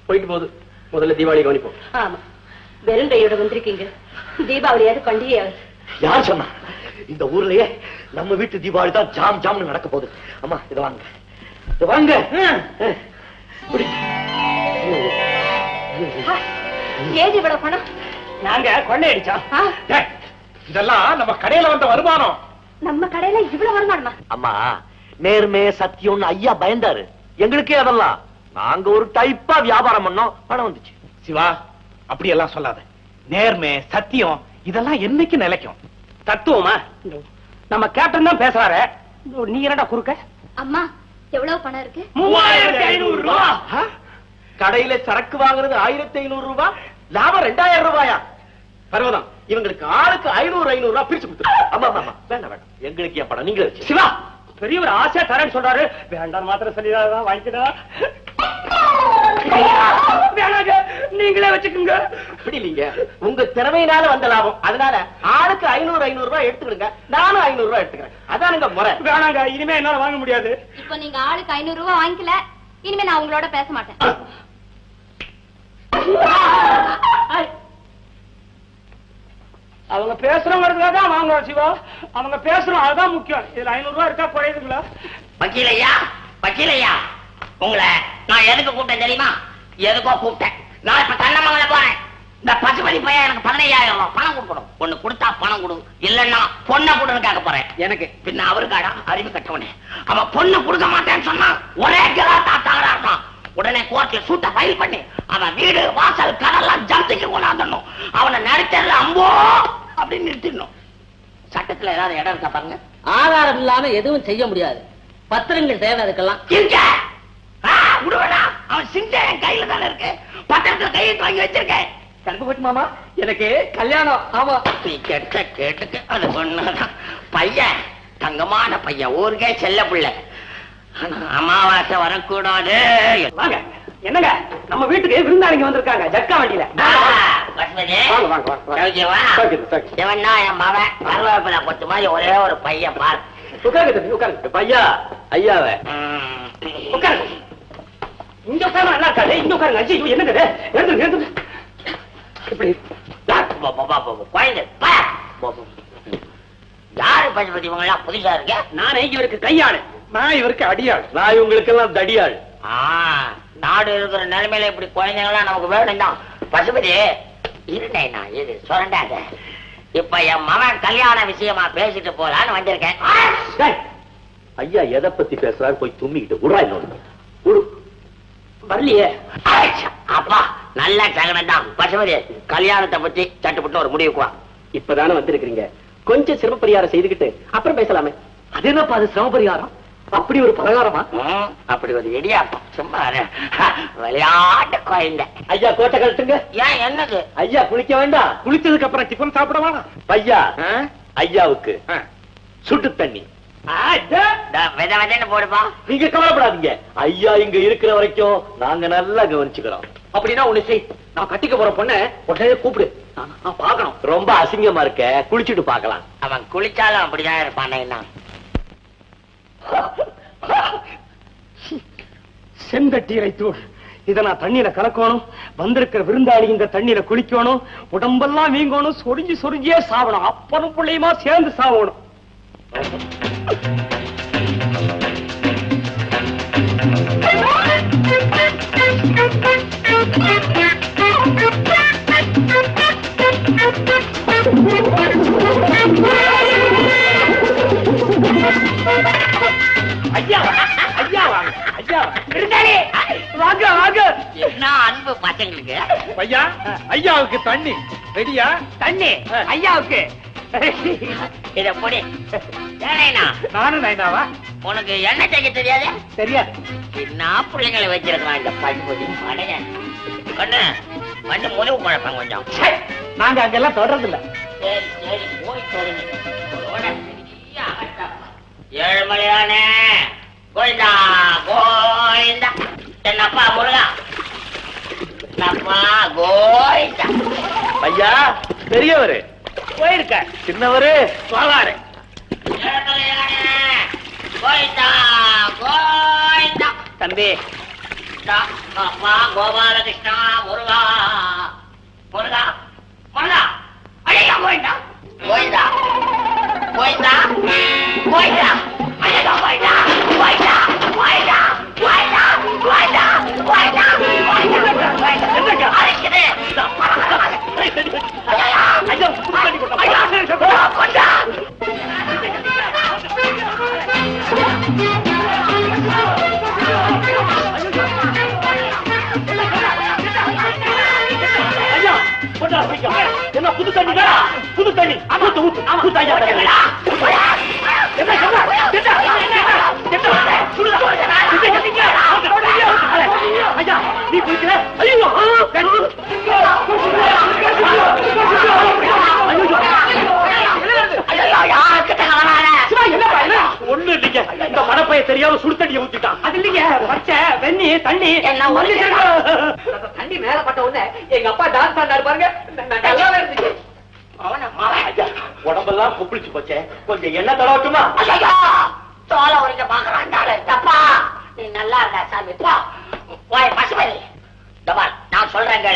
போயிட்டு போகுது. முதல்ல தீபாவளி கவனிப்போம்.
ஆமா, வெறும் கையோட வந்திருக்கீங்க. தீபாவளியாவது பண்டிகையாவது.
யார் சொன்னா? இந்த ஊர்லயே நம்ம வீட்டு தீபாவளி தான் ஜாம் ஜாம்னு நடக்க போகுது. அம்மா இத வாங்க, இத வாங்க.
ஏது இவ்வளவு பணம்?
நாங்க கொள்ளையடிச்சோம்.
இதெல்லாம் நம்ம கடையில வந்த வருமானம்.
நம்ம கடையில இவ்வளவு வருமானமா?
அம்மா, நேர்மை சத்தியம்னு ஐயா பயந்தாரு. எங்களுக்கே அதெல்லாம் நாங்க ஒரு டைப்பா வியாபாரம் பண்ணோம், பணம் வந்துச்சு.
சிவா, அப்படி எல்லாம் சொல்லாத. நேர்மை சத்தியம் இதெல்லாம் என்னைக்கு நிலைக்கும்?
தத்துவமா? நம்ம கேப்டன் தான் பேசுறாரு, நீ என்னடா குறுக்க?
அம்மா, எவ்வளவு பணம் இருக்கு?
₹3500.
கடையில சரக்கு வாங்குறது ₹1500, லாபம் ₹2000. பர்வதம், இவங்களுக்கு ஆளுக்கு ₹500 பிரிச்சு கொடுத்துரு.
ஆமா ஆமா, வேண்டாம் வேண்டாம், எங்களுக்கு என் பணம் நீங்க வச்சு.
சிவா, பெரியவர் ஆசையா தரேன்னு சொல்றாரு, வேண்டாம் மாத்திரம் சொல்லிடாதான், வாங்கிக்கடா. வேணாங்க, நீங்களே வச்சுக்கோங்க.
அப்படி இல்லைங்க, உங்க திறமையினால வந்த லாபம், அதனால ஆளுக்கு ₹500 எடுத்துக்கிடுங்க, நானும் ₹500 எடுத்துக்கிறேன். அதானுங்க முறை.
வேணாங்க, இனிமே என்னால வாங்க முடியாது.
இப்போ நீங்க ஆளுக்கு ₹500 வாங்கிக்கல, இனிமே நான் உங்களோட பேச மாட்டேன்.
அவங்க பேசுறவங்களுக்காக தான் வாங்குறோம் சிவா, அவங்க பேசுறோம், அதுதான் முக்கியம். இதுல ₹500 இருக்கா குறையுதுங்களா?
வக்கீலையா, வக்கீலையா, உங்களை நான் எதுக்கு கூப்பிட்டேன் தெரியுமா? எதுக்கோ கூப்பிட்டேன். நான் இப்ப கண்ணமங்கல போறேன். இந்த பசுபதி பையன் எனக்கு ₹15,000 பணம் கொடுக்கணும். ஒண்ணு கொடுத்தா பணம் கொடு, இல்லன்னா பொண்ணை கொடுன்னு கேட்க போறேன்.
எனக்கு
பின்ன அவருக்காடா அறிவு கட்டவனே. அவன் பொண்ணு கொடுக்க மாட்டேன்னு சொன்னா ஒரே கிராத்தா தகராறுதான். உடனே கோர்ட்ல சூட்ட ஃபைல் பண்ணி அவன் வீடு வாசல் கடெல்லாம் ஜப்திக்கு கொண்டாந்துடணும். அவனை நடுத்தல அம்போ அப்படின்னு நிறுத்திடணும். சட்டத்துல ஏதாவது இடம் இருக்கா பாருங்க.
ஆதாரம் இல்லாம எதுவும் செய்ய முடியாது. பத்திரங்கள் தேவை அதுக்கெல்லாம்.
விடுவேடா, அவன் சிங்க என் கையில தானே இருக்கு. பத்திரத்துல கையெழுத்து வாங்கி வச்சிருக்கேன்.
கருப்பு மாமா, எனக்கு கல்யாணம். ஆமா,
நீ கேட்ட கேட்டுக்கு அது ஒண்ணுதான். பையன் தங்கமான பையன், ஊருக்கே செல்ல பிள்ளை. அமாவாசை வரக்கூடாது.
வாங்க, என்னங்க நம்ம வீட்டுக்கு விருந்தாளிங்க வந்திருக்காங்க ஜட்கா வண்டியில.
இவன்னா என் மகன் கருவேப்பிலை கொத்து மாதிரி ஒரே ஒரு பையன் பாரு.
உட்காருங்க உட்காருங்க. பையா ஐயாவ
உட்காருங்க. இங்க உட்காரு, நல்லா இருக்காது. இங்க உட்காருங்க. அஜி, என்னங்க இது? எழுந்துருங்க, எழுந்துருங்க. இப்படி
குழந்தை யாரு பசுபதி இவங்க எல்லாம் புதுசா இருக்க?
நானே இவருக்கு கையாளு.
நான் இவருக்கு அடியாள்.
நான் இவங்களுக்கு எல்லாம் தடியாள்.
நாடு இருக்கிற நிலைமையில இப்படி குழந்தைங்களாம் நமக்கு வேணும் தான். பசுபதி இருந்தேண்ணா, இது சொரண்டாத. இப்ப என் மகன் கல்யாண விஷயமா பேசிட்டு போலான்னு வந்திருக்கேன்.
ஐயா எதை பத்தி பேசுறாரு போய் தும்மிக்கிட்டு விடுறா இன்னொன்னு
வரலையே.
அப்பா நல்ல சகனம் தான். பசுபதி கல்யாணத்தை பத்தி சட்டுப்பட்டு ஒரு முடிவுக்கு வா.
இப்பதானே வந்திருக்கிறீங்க, கொஞ்சம் சிரம பரிகாரம் செய்துக்கிட்டு அப்புறம் பேசலாமே.
அது என்னப்பா அது சிரம பரிகாரம்? அப்படி ஒரு பலகாரமா?
அப்படி ஒரு இடியாப்பம் சும்மா விளையாட்டு குழந்தை.
ஐயா கோட்டை கழட்டுங்க.
ஏன் என்னது?
ஐயா குளிக்க வேண்டாம்.
குளிச்சதுக்கு அப்புறம் டிஃபன் சாப்பிட வேணாம்.
ஐயா ஐயாவுக்கு சுட்டு தண்ணி
வித விதன்னு போடுப்பா.
நீங்க கவலைப்படாதீங்க, ஐயா இங்க இருக்கிற வரைக்கும் நாங்க நல்லா கவனிச்சுக்கிறோம்.
அப்படின்னா ஒண்ணு செய், நான் கட்டிக்க போற பொண்ண உடனே கூப்பிடு, நான் பாக்கணும்.
ரொம்ப அசிங்கமா இருக்க, குளிச்சுட்டு பாக்கலாம்.
அவன் குளிச்சாலும் அப்படிதான் இருப்பான். என்ன
செந்தட்டீரை தூள், இத நான் தண்ணீர கலக்கணும். வந்திருக்கிற விருந்தாளி இந்த தண்ணீர குளிக்கணும். உடம்பெல்லாம் வீங்கணும், சொரிஞ்சு சொரிஞ்சியே சாவணும். அப்பனும் பிள்ளையுமா சேர்ந்து சாவணும்.
ஐயா ஐயா வாங்க, ஐயா
விருந்தாளி
வாங்க வாங்க.
என்ன அன்பு பசங்களுக்கு.
ஐயா ஐயாவுக்கு தண்ணி ரெடியா?
தண்ணி ஐயாவுக்கு.
இத பொடி. ஏனா
நானும் நைனாவா?
உனக்கு என்ன செய்ய தெரியாது?
தெரியாது.
என்ன பிள்ளைங்களை வச்சிருக்கான் இந்த பசுபதி மடைய. கண்ணு வந்து முழுவு குழப்பம் கொஞ்சம்.
நாங்க அங்கெல்லாம் தொடர்றது இல்ல.
சரி சரி போய் தொடங்க. ஏழுமலையானே கோயிந்தா கோயிந்தா. என்னப்பா முருகா, என்னப்பா கோயிந்தா.
ஐயா பெரியவரு
போயிருக்க,
சின்னவரு
வாழாரு.
ஏழுமலையானே கோயிந்தா கோயிந்தா.
தம்பி
அப்பா கோபாலகிருஷ்ணா முருகா முருகா முருகா. அழையா கோயிந்தா கோயிந்தா கோயிந்தா கோயிந்தா. அழையா கோயிந்தா கோயிந்தா கோயிந்தா கோயிந்தா கோயிந்தா கோயிந்தா கோயிந்தா. அழைக்குது. கொண்டா
என்ன புது தண்ணி? புது தண்ணி ஊத்து ஊத்து ஊத்து ஐயா. ஐயா நீ குளிக்கல? ஐயோ ஒண்ணு இல்லைங்க, இந்த மடப்பைய தெரியாம சுடு தண்ணியை ஊத்திட்டான்.
அது இல்லைங்க, பச்சை வெண்ணி தண்ணி.
என்ன ஒரு
தண்ணி மேல பட்ட உடனே எங்க அப்பா டான்ஸ் ஆடினாரு பாருங்க, நல்லாவே இருந்துச்சு.
உடம்பெல்லாம் குப்பிளிச்சு போச்சே, கொஞ்சம் எண்ணெய் தடவட்டுமா?
தோலை உரிக்க பாக்குறான். தப்பா நீ நல்லா இருக்கா சாமி. போய் பசுபதி நான் சொல்றேங்க,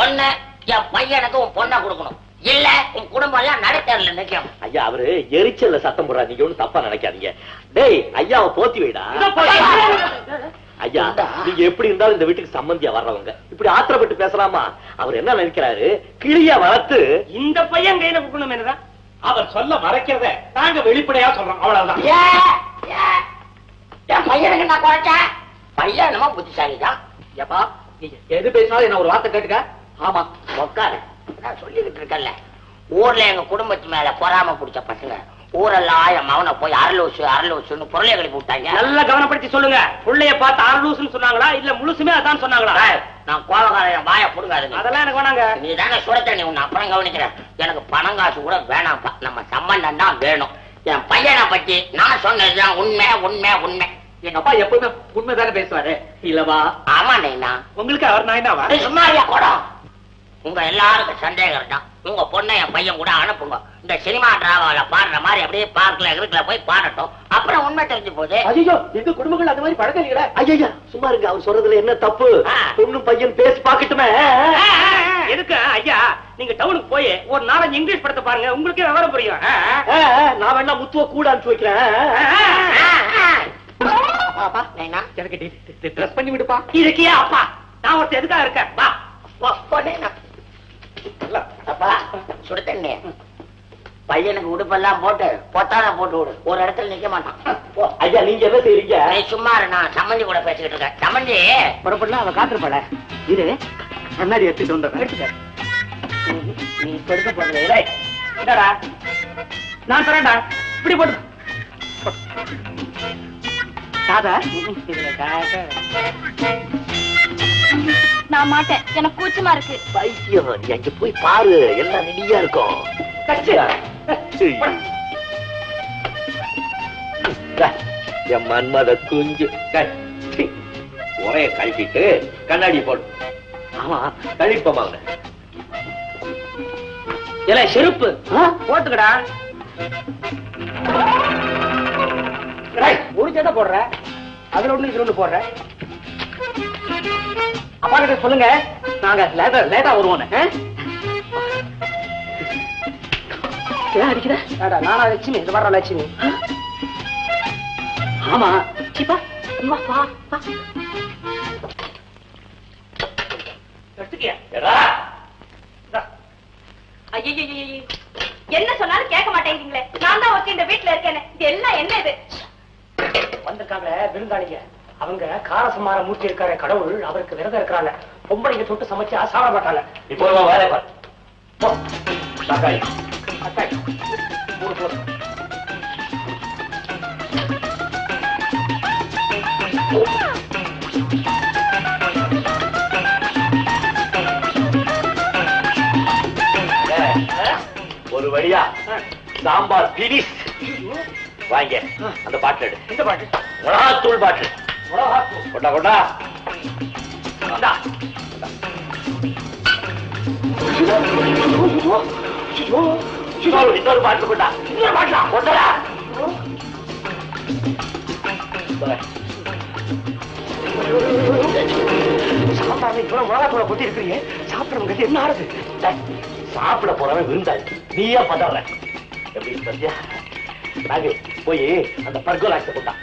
ஒண்ணு என் பையனுக்கு உன் பொண்ணை கொடுக்கணும், இல்ல உன் குடும்பம் எல்லாம் நடுத்தரல நிக்கும்.
ஐயா அவரு எரிச்சல்ல சத்தம் போடுறா, நீங்க ஒண்ணு தப்பா நினைக்காதீங்க. டேய் ஐயாவை போத்தி வைடா. ஐயா நீங்க எப்படி இருந்தாலும் இந்த வீட்டுக்கு சம்பந்தியா வர்றவங்க, இப்படி ஆத்திரப்பட்டு பேசலாமா? அவர் என்ன நினைக்கிறாரு, கிளிய வளர்த்து
இந்த பையன் கையில கொடுக்கணும் என்னதான்
அவர் சொல்ல மறைக்கிறத நாங்க வெளிப்படையா சொல்றோம், அவ்வளவுதான்.
என் பையனுக்கு நான் குறைச்சேன். பையன் என்னமோ புத்திசாலிதான்.
ஏப்பா நீங்க எது பேசினாலும் என்ன ஒரு வார்த்தை கேட்டுக்க.
ஆமா உட்காரு, நான் சொல்லிக்கிட்டு இருக்கேன்ல. ஊர்ல எங்க குடும்பத்து மேல பொறாம பிடிச்ச பசங்க ஊரெல்லாம் என் மகனை போய் அரலூசுன்னு பொருளைய கழிப்பு விட்டாங்க.
நல்லா கவனப்படுத்தி சொல்லுங்க, புள்ளைய பார்த்து அரலூசுன்னு சொன்னாங்களா இல்ல முழுசுமே அதான் சொன்னாங்களா?
நான் கோபக்காரன் வாய புடுங்காதுங்க.
அதெல்லாம் எனக்கு வேணாங்க.
நீ தானே சுடத்தண்ணி உன்னை அப்புறம் கவனிக்கிறேன். எனக்கு பணம் காசு கூட வேணாம்ப்பா, நம்ம சம்பந்தம் தான் வேணும். என் பையனை பத்தி நான் சொன்னதுதான் உண்மை உண்மை உண்மை.
எங்க அப்பா எப்பவுமே உண்மைதானே பேசுவாரு இல்லவா?
ஆமா நைனா.
உங்களுக்கு அவர் நாயினாவா?
சும்மாரியா கூட உங்க எல்லாருக்கும் சந்தேகம் தான். உங்க பொண்ணை என் பையன் கூட அனுப்புங்க. இந்த சினிமா டிராமாவில பாடுற மாதிரி அப்படியே பார்க்கல இருக்குல போய் பாடட்டும், அப்புறம் உண்மை தெரிஞ்சு போகுது.
ஐயோ எங்க குடும்பங்கள் அந்த மாதிரி பழக்கம்.
ஐயா சும்மா இருங்க, அவர் சொல்றதுல என்ன தப்பு? பொண்ணு பையன் பேசி பாக்கட்டுமே.
எதுக்கு ஐயா நீங்க டவுனுக்கு போய் ஒரு 4-5 இங்கிலீஷ் படத்தை பாருங்க, உங்களுக்கே விவரம் புரியும்.
நான் வேணா முத்துவ கூட அனுப்பிச்சு வைக்கிறேன்.
எனக்கு ட்ரெஸ் பண்ணி விடுப்பா. இதுக்கே அப்பா நான் ஒருத்தர் எதுக்காக இருக்கேன்.
அப்பா சுடுத்தண்ணே பையனுக்கு உடுப்பெல்லாம் போட்டு பொத்தான போட்டு விடு, ஒரு இடத்துல நிக்க மாட்டான்.
ஐயா நீங்க என்ன செய்றீங்க?
நீ சும்மா இரு, நான் சம்மந்தி கூட பேசிக்கிட்டு இருக்கேன். சம்மந்தி
புறப்படலாம், அவ காத்திருப்பாள. இரு கண்ணாடி எடுத்துட்டு வந்த
நீ இப்ப எடுக்க போறது என்னடா? நான் தரேன்டா, இப்படி போட்டு
காதா.
நான் மாட்டேன், எனக்கு கூச்சமா இருக்கு.
பைத்தியம், நீ அங்க போய் பாரு, எல்லாம் ரெடியா இருக்கும். என் மன்மத குஞ்சு ஒரே கழட்டிட்டு கண்ணாடி போடு. ஆமா கழிப்பமாங்க.
இல்ல செருப்பு போட்டுக்கடா. ஒரு ஜட போடுற, அதுல ஒண்ணு இதுல ஒண்ணு போடுற. அப்பா கிட்ட சொல்லுங்க, நாங்க லேட்டா வருவோம். அடிக்கிற நானா லட்சுமி, இது வர்ற லட்சுமி. ஆமா சிப்பா
என்ன சொன்னாலும் கேட்க மாட்டேங்கிறீங்களே. நான் தான் ஒருத்தி இந்த வீட்டுல இருக்கேன். இது எல்லாம் என்ன இது?
வந்திருக்காங்க விருந்தாளிங்க. அவங்க காரசமார மூர்த்தி இருக்காரு கடவுள், அவருக்கு விரதம் இருக்கிறாங்க. பொம்பளைங்க தொட்டு சமைச்சா சாப்பிட மாட்டாங்க.
இப்போ வேலை பாரு. ஒரு வழியா சாம்பார் பினிஷ். வாங்க அந்த பாட்டில் எடு.
இந்த பாட்டு
மிளகாத்தூள் பாட்டில். கொண்டா கொண்டா. இன்னொரு பாட்டில் கொண்டா. இன்னொரு பாட்டிலா கொண்டா.
சாம்பார் இவ்வளவு மிளகாத்தூளை கொட்டி இருக்கிறீங்க, சாப்பிடுறவங்க என்ன ஆறுது?
சாப்பிட போறவன் விருந்தாளி, நீயா பதற. எப்படி பத்தியா? நாங்க போய் அந்த பர்கோலாக்ஸ கொண்டா.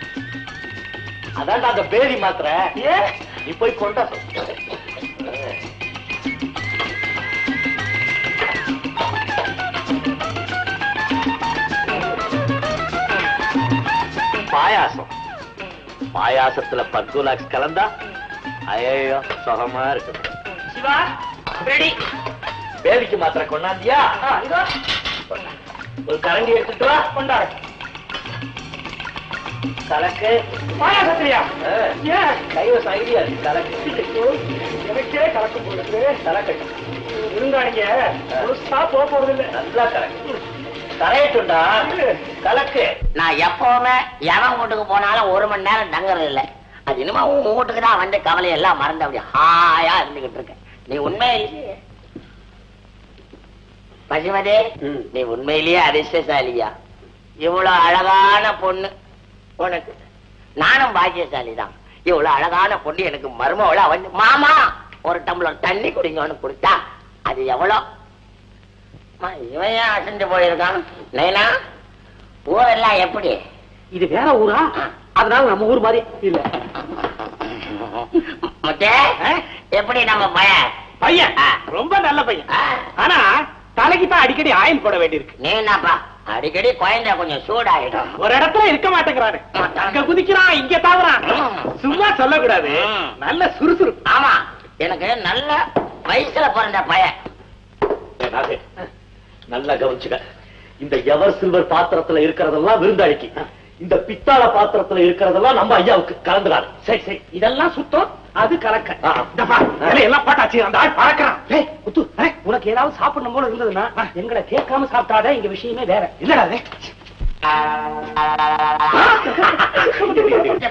அதான் அந்த பேதி மாத்திர. நீ போய் கொண்டா. பாயாசம். பாயாசத்துல பர்கோலாக்ஸ் கலந்தா ஐயோ சுகமா இருக்கு.
சிவா ரெடி.
பேதிக்கு மாத்திர கொண்டாந்தியா? ஒரு கரண்டி எடுத்துட்டு வா.
கொண்டாடு.
கலக்கு.
பாயாசத்திலையா?
கைவசம் ஐடியா இருக்கு. கலக்கு.
எனக்கே கலக்க போடுறது.
கலக்கட்டு.
விருந்தாளிங்க முழுசா போக போறது இல்ல.
நல்லா கலக்கு. கரையட்டுண்டா. கலக்கு.
நான் எப்பவுமே எவன் வீட்டுக்கு போனாலும் 1 மணி நேரம் தங்குறது இல்ல. அது இனிமே உன் வீட்டுக்கு தான் வந்து கவலை எல்லாம் மறந்து அப்படி ஹாயா இருந்துகிட்டு இருக்க. நீ உண்மையிலேயே பசுமதே, நீ உண்மையிலேயே அதிர்ஷ்டசாலியா? இவ்வளவு அழகான பொண்ணு உனக்கு. நானும் பாக்கியசாலி தான். இவ்வளவு அழகான பொண்ணு எனக்கு மருமவளா வந்து மாமா ஒரு டம்ளர் தண்ணி குடிங்கன்னு கொடுத்தா அது எவ்வளவு? இவன் ஏன் அசந்து போயிருக்கான்? நைனா ஊரெல்லாம் எப்படி?
இது வேற ஊரா? அதனால நம்ம ஊர் மாதிரி இல்ல.
முத்தே, எப்படி நம்ம பையன்?
பையன் ரொம்ப நல்ல பையன். ஆனா தலைக்கு தான் அடிக்கடி ஆயில் போட வேண்டியிருக்கு.
நீ என்னப்பா அடிக்கடி குழந்தை கொஞ்சம் சூடாயிடும்.
ஒரு இடத்துல இருக்க மாட்டேங்கிறாரு. அங்க குதிக்கிறான், இங்க தாவறான். சும்மா சொல்லக்கூடாது, நல்ல சுறுசுறுப்பு.
ஆமா, எனக்கு நல்ல வயசுல பிறந்த பையன்.
நல்லா கவனிச்சுக்க. இந்த எவர் சில்வர் பாத்திரத்துல இருக்கிறதெல்லாம் விருந்தாளிக்கு, இந்த பித்தாள பாத்திரத்துல இருக்கிறதெல்லாம் நம்ம ஐயாவுக்கு கலந்துடாது.
சரி சரி, இதெல்லாம் சுத்தம், அது கலக்க. எல்லாம் போட்டாச்சு, அந்த ஆள் பறக்கிறான். முத்து, உனக்கு ஏதாவது சாப்பிடணும் போல இருந்ததுன்னா எங்களை கேட்காம சாப்பிட்டாத. இங்க விஷயமே வேற இல்லடா.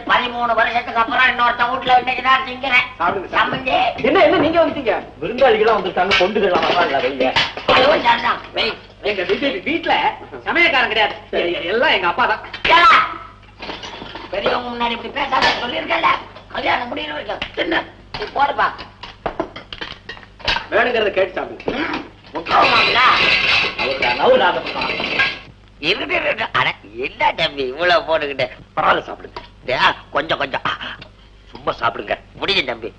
13 வருஷத்துக்கு அப்புறம் இன்னொருத்த வீட்டுல இன்னைக்கு தான் திங்கிறேன்.
என்ன என்ன நீங்க வந்துட்டீங்க?
விருந்தாளிகளா வந்துட்டாங்க. கொண்டுகளாம்
எங்க வீட்டுல சமயக்காரன் கிடையாது, எல்லாம் எங்க அப்பா தான்.
பெரியவங்க முன்னாடி இப்படி பேசாத சொல்லிருக்கல. கல்யாணம் முடியல வைக்க போடுப்பா.
வேணுங்கிறத கேட்டு சாப்பிடுங்க.
என்ன தம்பி இவ்வளவு போட்டுக்கிட்டு
பரவாயில்ல சாப்பிடுங்க.
கொஞ்சம் கொஞ்சம்
சும்மா சாப்பிடுங்க.
முடியும் தம்பி.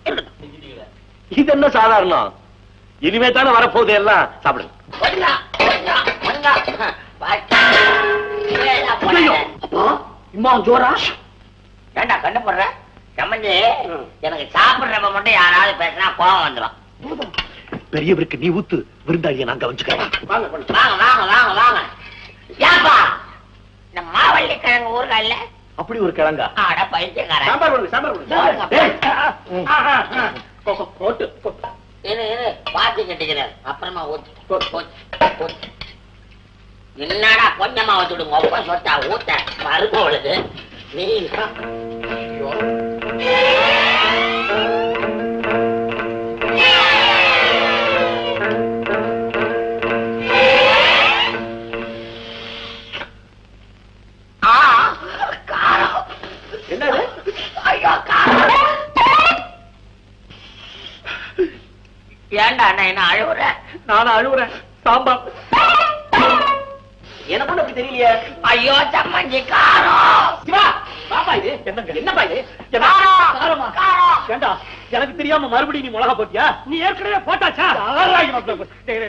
இது என்ன சாதாரணம்? இனிமே தானே வரப்போகுது எல்லாம். சாப்பிடுங்க.
இம்மா ஜோரா ஏண்டா கண்டு போடுற சம்மந்தி? எனக்கு சாப்பிடுறப்ப மட்டும் யாராவது பேசினா கோவம் வந்துடும்.
பெரியவருக்கு நீ ஊத்து, விருந்தாளியை நான் கவனிச்சுக்கிறேன்.
வாங்க வாங்க வாங்க வாங்க. ஏப்பா இந்த மாவள்ளி கிழங்கு ஊறுகாய்
அப்படி ஒரு கிழங்கா?
ஆட பைத்தியக்காரன்.
சாம்பார் பண்ணுங்க, சாம்பார்
போட்டு இரு பாத்தி கட்டிக்கிறார். அப்புறமா ஊத்து. என்னடா கொஞ்சமா ஊத்துடுங்க. ஒப்ப சொத்தா ஊத்த மறுபொழுது நீ
என்னது?
ஐயோ காரம். ஏண்டா என்ன அழுவுற?
நானும் அழுவுறேன். சாம்பார்
என்ன பண்ண அப்படி தெரியலையே?
ஐயோ சம்மஞ்சி காரம்.
சிவா, பாப்பா இது என்னப்பா இது?
காரமா காரம்.
ஏண்டா எனக்கு தெரியாம மறுபடியும் நீ மிளகா போட்டியா?
நீ ஏற்கனவே போட்டாச்சா?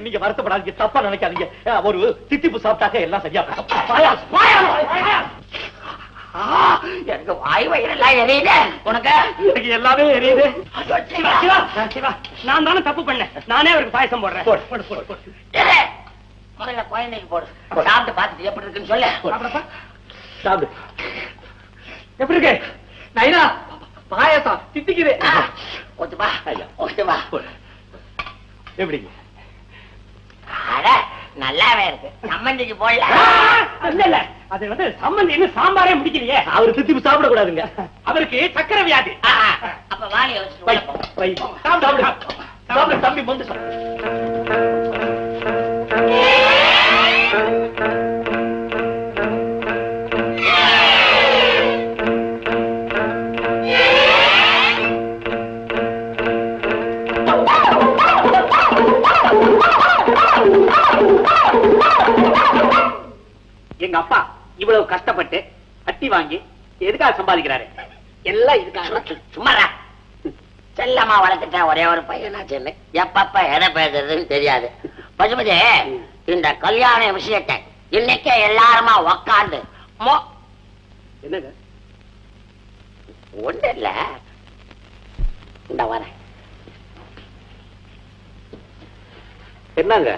நீங்க வருத்தப்படாதீங்க, தப்பா நினைக்காதீங்க. ஒரு தித்திப்பு சாப்பிட்டாக்க எல்லாம் சரியா
எனக்கு வாய் வயிறெல்லாம் எரியுது. உனக்கு
எனக்கு எல்லாமே எரியுது.
சிவா, சிவா, சிவா, நான் தானே தப்பு பண்ணேன். நானே அவருக்கு பாயசம் போடுறேன்.
முதல்ல குழந்தைக்கு போடு. சாப்பிட்டு பார்த்துட்டு எப்படி இருக்குன்னு சொல்லு.
சாப்பிடு.
எப்படி இருக்கு
நைனா? பாயசம் தித்திக்குது.
ஒத்துப்பா ஒத்துப்பா.
எப்படிங்க?
அட நல்லாவே இருக்கு. சம்மந்திக்கு போடல.
இல்ல இல்ல, அது வந்து சம்பந்தி இன்னும் சாம்பாரே முடிக்கலையே.
அவரு தித்திப்பு சாப்பிட கூடாதுங்க.
அவருக்கு சக்கரை வியாதி.
அப்ப வாலிய வச்சுட்டு
சாப்பிடு தம்பி, வந்து சாப்பிடு.
எங்க அப்பா இவ்வளவு கஷ்டப்பட்டு அட்டி வாங்கி எதுக்காக சம்பாதிக்கிறாரு? எல்லாம் இதுக்காக.
சும்மாரா செல்லமா வளர்த்துட்டேன். ஒரே ஒரு பையனாச்சுன்னு எப்பப்ப எதை பேசுறதுன்னு தெரியாது. பசுமதி, இந்த கல்யாண விஷயத்தை இன்னைக்கே எல்லாருமா உக்காந்து
என்னங்க?
ஒண்ணு இல்ல, இந்த வரேன்.
என்னங்க?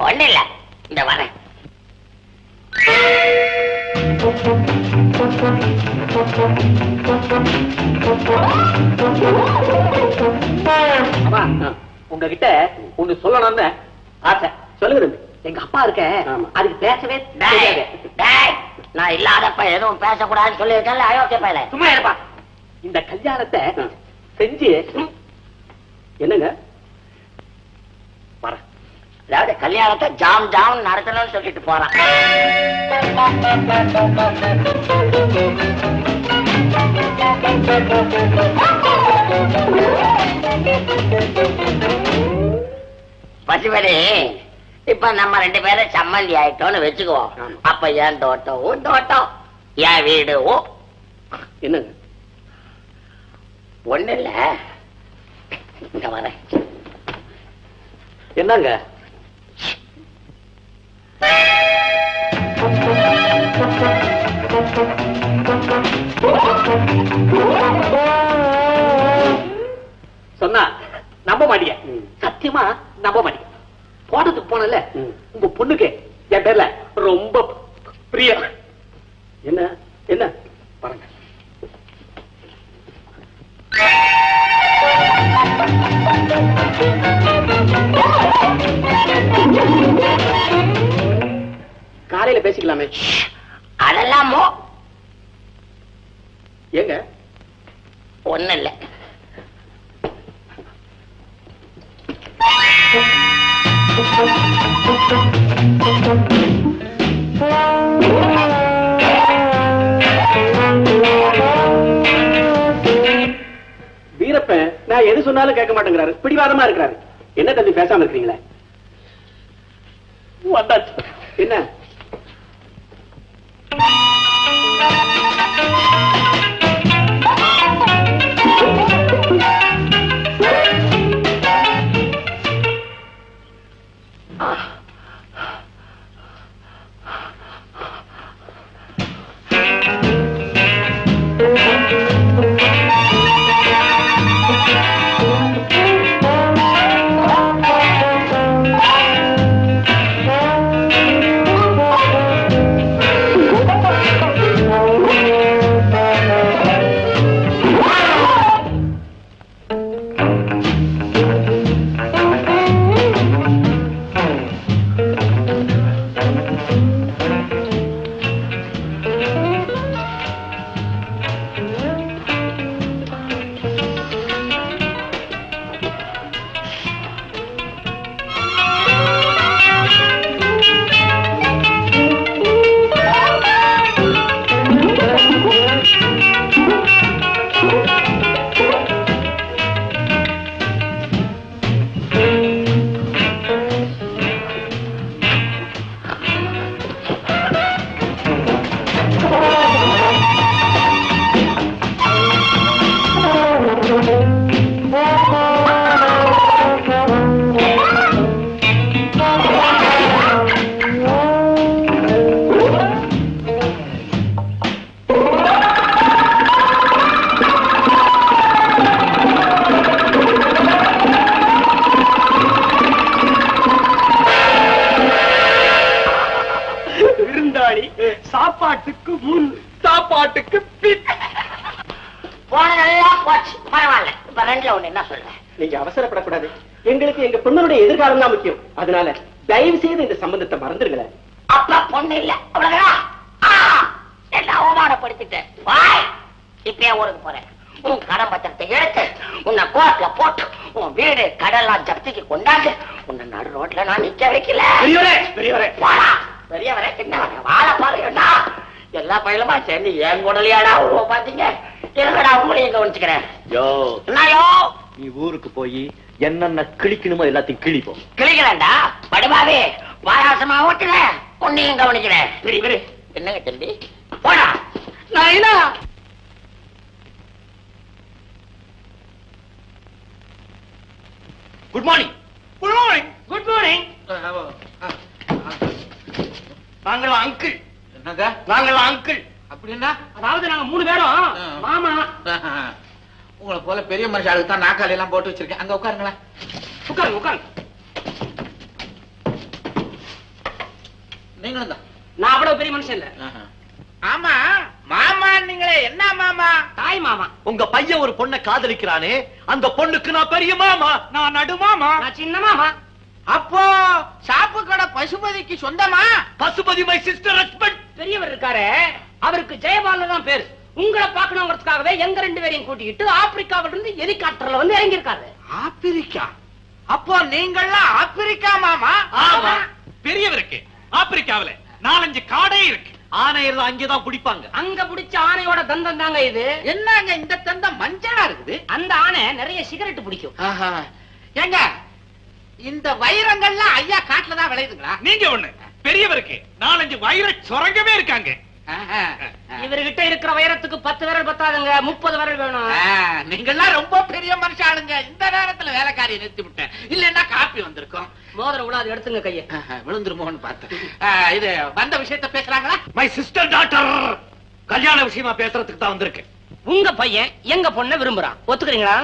ஒண்ணு இல்ல, இந்த வரேன்.
உங்ககிட்ட ஒண்ணு சொல்லணும்னு ஆசை. சொல்லுங்க தம்பி. எங்க அப்பா இருக்க, அதுக்கு பேசவே தெரியாது.
நான் இல்லாதப்ப எதுவும் பேசக்கூடாதுன்னு சொல்லியிருக்கேன். அயோக்கிய பையல
சும்மா இருப்பா. இந்த கல்யாணத்தை செஞ்சு என்னங்க
வரேன். அதாவது கல்யாணத்தை ஜாம் ஜாம் நடத்தணும்னு சொல்லிட்டு போறான். பசுபதி, இப்ப நம்ம ரெண்டு பேரும் சம்மந்தி ஆயிட்டோம்னு வச்சுக்குவோம். அப்ப என் தோட்டம் உன் தோட்டம், என் வீடு
என்னங்க?
ஒண்ணு இல்ல, இங்க வரேன்.
என்னங்க? சொன்னா நம்ப மாட்டீங்க. சத்தியமா நம்ப மாட்டீங்க. போனதுக்கு போனல உங்க பொண்ணுக்கு என் பேர்ல ரொம்ப பிரியம். என்ன என்ன பாருங்க. காலையில பேசிக்கலாமே.
அதெல்லாம்
ஏங்க?
ஒண்ணு இல்ல.
வீரப்பன் நான் எது சொன்னாலும் கேட்க மாட்டேங்கிறாரு, பிடிவாதமா இருக்கிறாரு. என்ன தம்பி பேசாம இருக்கீங்களே?
வந்தாச்சு.
என்ன
சாப்பாட்டுக்கு முன், சாப்பாட்டுக்கு பின்.
போனதெல்லாம் போச்சு, பரவாயில்ல. இப்ப ரெண்டுல ஒண்ணு என்ன சொல்ற?
நீங்க அவசரப்படக்கூடாது. எங்களுக்கு எங்க பொண்ணுடைய எதிர்காலம் தான் முக்கியம். அதனால தயவு செய்து இந்த சம்பந்தத்தை மறந்துடுங்களேன்.
அப்ப பொண்ணு இல்ல, அவ்வளவுதான். எல்லாம் அவமானப்படுத்திட்டேன். இப்பயே ஊருக்கு போறேன். உன் கடன் பத்திரத்தை எடுத்து உன்னை கோர்ட்ல போட்டு உன் வீடு கடலாம் ஜப்திக்கு கொண்டாந்து உன்னை நடு ரோட்ல நான் நிக்க வைக்கல.
பெரியவரே
பெரியவரே சின்னவரே வாழ பாருங்கடா. எல்லா பயிலுமா சேர்ந்து ஏன் கூடலையாடா உருவ பாத்தீங்க. இருங்கடா உங்களையும் கவனிச்சுக்கிறேன். என்னயோ
நீ ஊருக்கு போய் என்னென்ன கிழிக்கணுமோ எல்லாத்தையும் கிழிப்போம்.
கிளிக்கிறேன்டா படுபாவே. பாயாசமா ஓட்டுறேன், உன்னையும் கவனிக்கிறேன். என்னங்க தம்பி போடா. நான்
good morning.
Good morning. Good morning.
நாங்களா அங்கிள்.
என்னங்க
நாங்களா அங்கிள்.
அப்படின்னா?
அதாவது நாங்க 3 பேரும் மாமா.
உங்களை போல பெரிய மனுஷாளுக்கு தான் நாக்காளி எல்லாம் போட்டு வச்சிருக்கேன். அங்க உட்காருங்களேன்.
உட்காருங்க உட்காருங்க.
நீங்களும் தான்.
நான் அவ்வளவு பெரிய மனுஷன் இல்ல.
ஆமா மாமா, நீங்களே என்ன மாமா?
தாய் மாமா.
உங்க பையன் ஒரு பொண்ணை காதலிக்கிறானே, அந்த பொண்ணுக்கு நான் பெரிய மாமா.
நான் நடு மாமா. நான் சின்ன மாமா.
அப்போ சாப்பு கடை பசுபதிக்கு சொந்தமா?
Pasupathi my sister husband.
பெரியவர் இருக்காரு, அவருக்கு ஜெயபாலன் தான் பேரு. உங்களை பார்க்கணுங்கிறதுக்காகவே எங்க 2 பேரையும் கூட்டிக்கிட்டு ஆப்பிரிக்காவில இருந்து ஹெலிகாப்டர்ல வந்து இறங்கி இருக்காரு.
ஆப்பிரிக்கா? அப்போ நீங்கள்லாம் ஆப்பிரிக்கா மாமா?
ஆமா.
பெரியவருக்கு ஆப்பிரிக்காவில 4-5 காடே இருக்கு.
ஆனையெல்லாம் அங்கேதான் குடிப்பாங்க.
அங்க பிடிச்ச ஆனையோட தந்தம் தாங்க இது.
என்னங்க இந்த தந்தம் மஞ்சளா இருக்குது?
அந்த ஆனை நிறைய சிகரெட் பிடிக்கும்.
ஏங்க இந்த வைரங்கள்லாம் ஐயா காட்டுல தான் விளையுதுங்களா?
நீங்க ஒண்ணு, பெரியவருக்கு 4-5 வைர சுரங்கமே இருக்காங்க.
இவர்கிட்ட இருக்கிற வைரத்துக்கு 10 விரல் பத்தாதுங்க, 30 விரல் வேணும்.
நீங்கெல்லாம் ரொம்ப பெரிய மனுஷாளுங்க. இந்த நேரத்துல வேலைக்காரியை நிறுத்தி விட்டேன், இல்லன்னா காப்பி வந்திருக்கும்.
மோதிரம் உலாது எடுத்துங்க கைய.
விழுந்துருமோன்னு பார்த்தேன். இது வந்த விஷயத்த பேசுறாங்களா?
மை சிஸ்டர் டாட்டர் கல்யாண விஷயமா பேசுறதுக்கு தான் வந்திருக்கேன்.
உங்க பையன் எங்க பொண்ணை விரும்புறான், ஒத்துக்கிறீங்களா?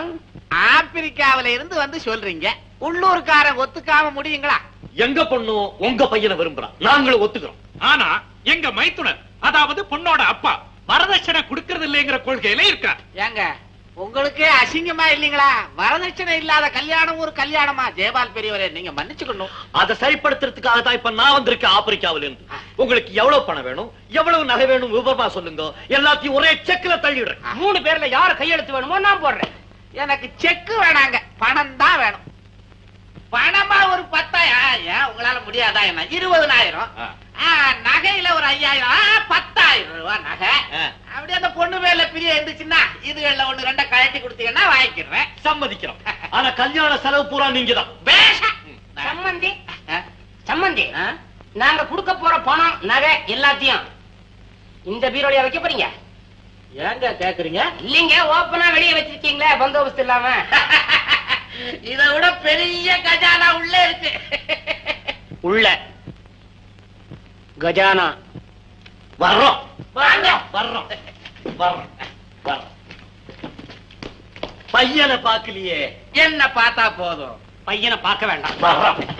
ஆப்பிரிக்காவில இருந்து வந்து சொல்றீங்க, உள்ளூர்காரன் ஒத்துக்காம முடியுங்களா?
எங்க பொண்ணும் உங்க பையனை விரும்புறான், நாங்களும் ஒத்துக்கிறோம்.
ஆனா எங்க மைத்துனர், அதாவது பொண்ணோட அப்பா, வரதட்சணை கொடுக்கறது இல்லைங்கிற கொள்கையில இருக்கார்.
ஏங்க உங்களுக்கே அசிங்கமா இல்லீங்களா? வரதட்சணை இல்லாத கல்யாணம் ஒரு கல்யாணமா? ஜெயபால் பெரியவரே, நீங்க மன்னிச்சுக்கணும்.
அதை சரிப்படுத்துறதுக்காக தான் இப்ப நான் வந்திருக்கேன் ஆப்பிரிக்காவில இருந்து. உங்களுக்கு எவ்வளவு பணம் வேணும், எவ்வளவு நகை வேணும் விவரமா சொல்லுங்க, எல்லாத்தையும் ஒரே செக்ல தள்ளிடுறேன்.
3 பேர்ல யார் கையெழுத்து வேணுமோ நான் போடுறேன்.
எனக்கு செக் வேணாங்க, பணம் தான் வேணும். பணமா ஒரு 10,000. ஏன் உங்களால முடியாதா? என்ன 20,000. நகையில ஒரு 5,000. 10,000 ரூபாய் நகை. அப்படியே அந்த பொண்ணு மேல பிரியா இருந்துச்சுன்னா இதுகள்ல ஒண்ணு ரெண்டா கழட்டி கொடுத்தீங்கன்னா வாங்கிக்கிறேன்.
சம்மதிக்கிறோம். ஆனா கல்யாண செலவு பூரா நீங்கதான்.
பேஷா.
சம்மந்தி சம்மந்தி நாங்க கொடுக்க போற பணம் நகை எல்லாத்தையும் இந்த பீரோலையா வைக்க போறீங்க?
ஏங்க கேக்குறீங்க?
இல்லீங்க, ஓப்பனா வெளியே வச்சிருக்கீங்களே பந்தோபஸ்து இல்லாம.
இதை விட பெரிய கஜானா உள்ள இருக்கு.
உள்ள கஜானா
வர்றோம்
வாங்க.
வர்றோம் வர்றோம் வர்றோம். பையனை பாக்கலையே.
என்ன பார்த்தா போதும்.
பையனை பார்க்க வேண்டாம்.
வர்றோம்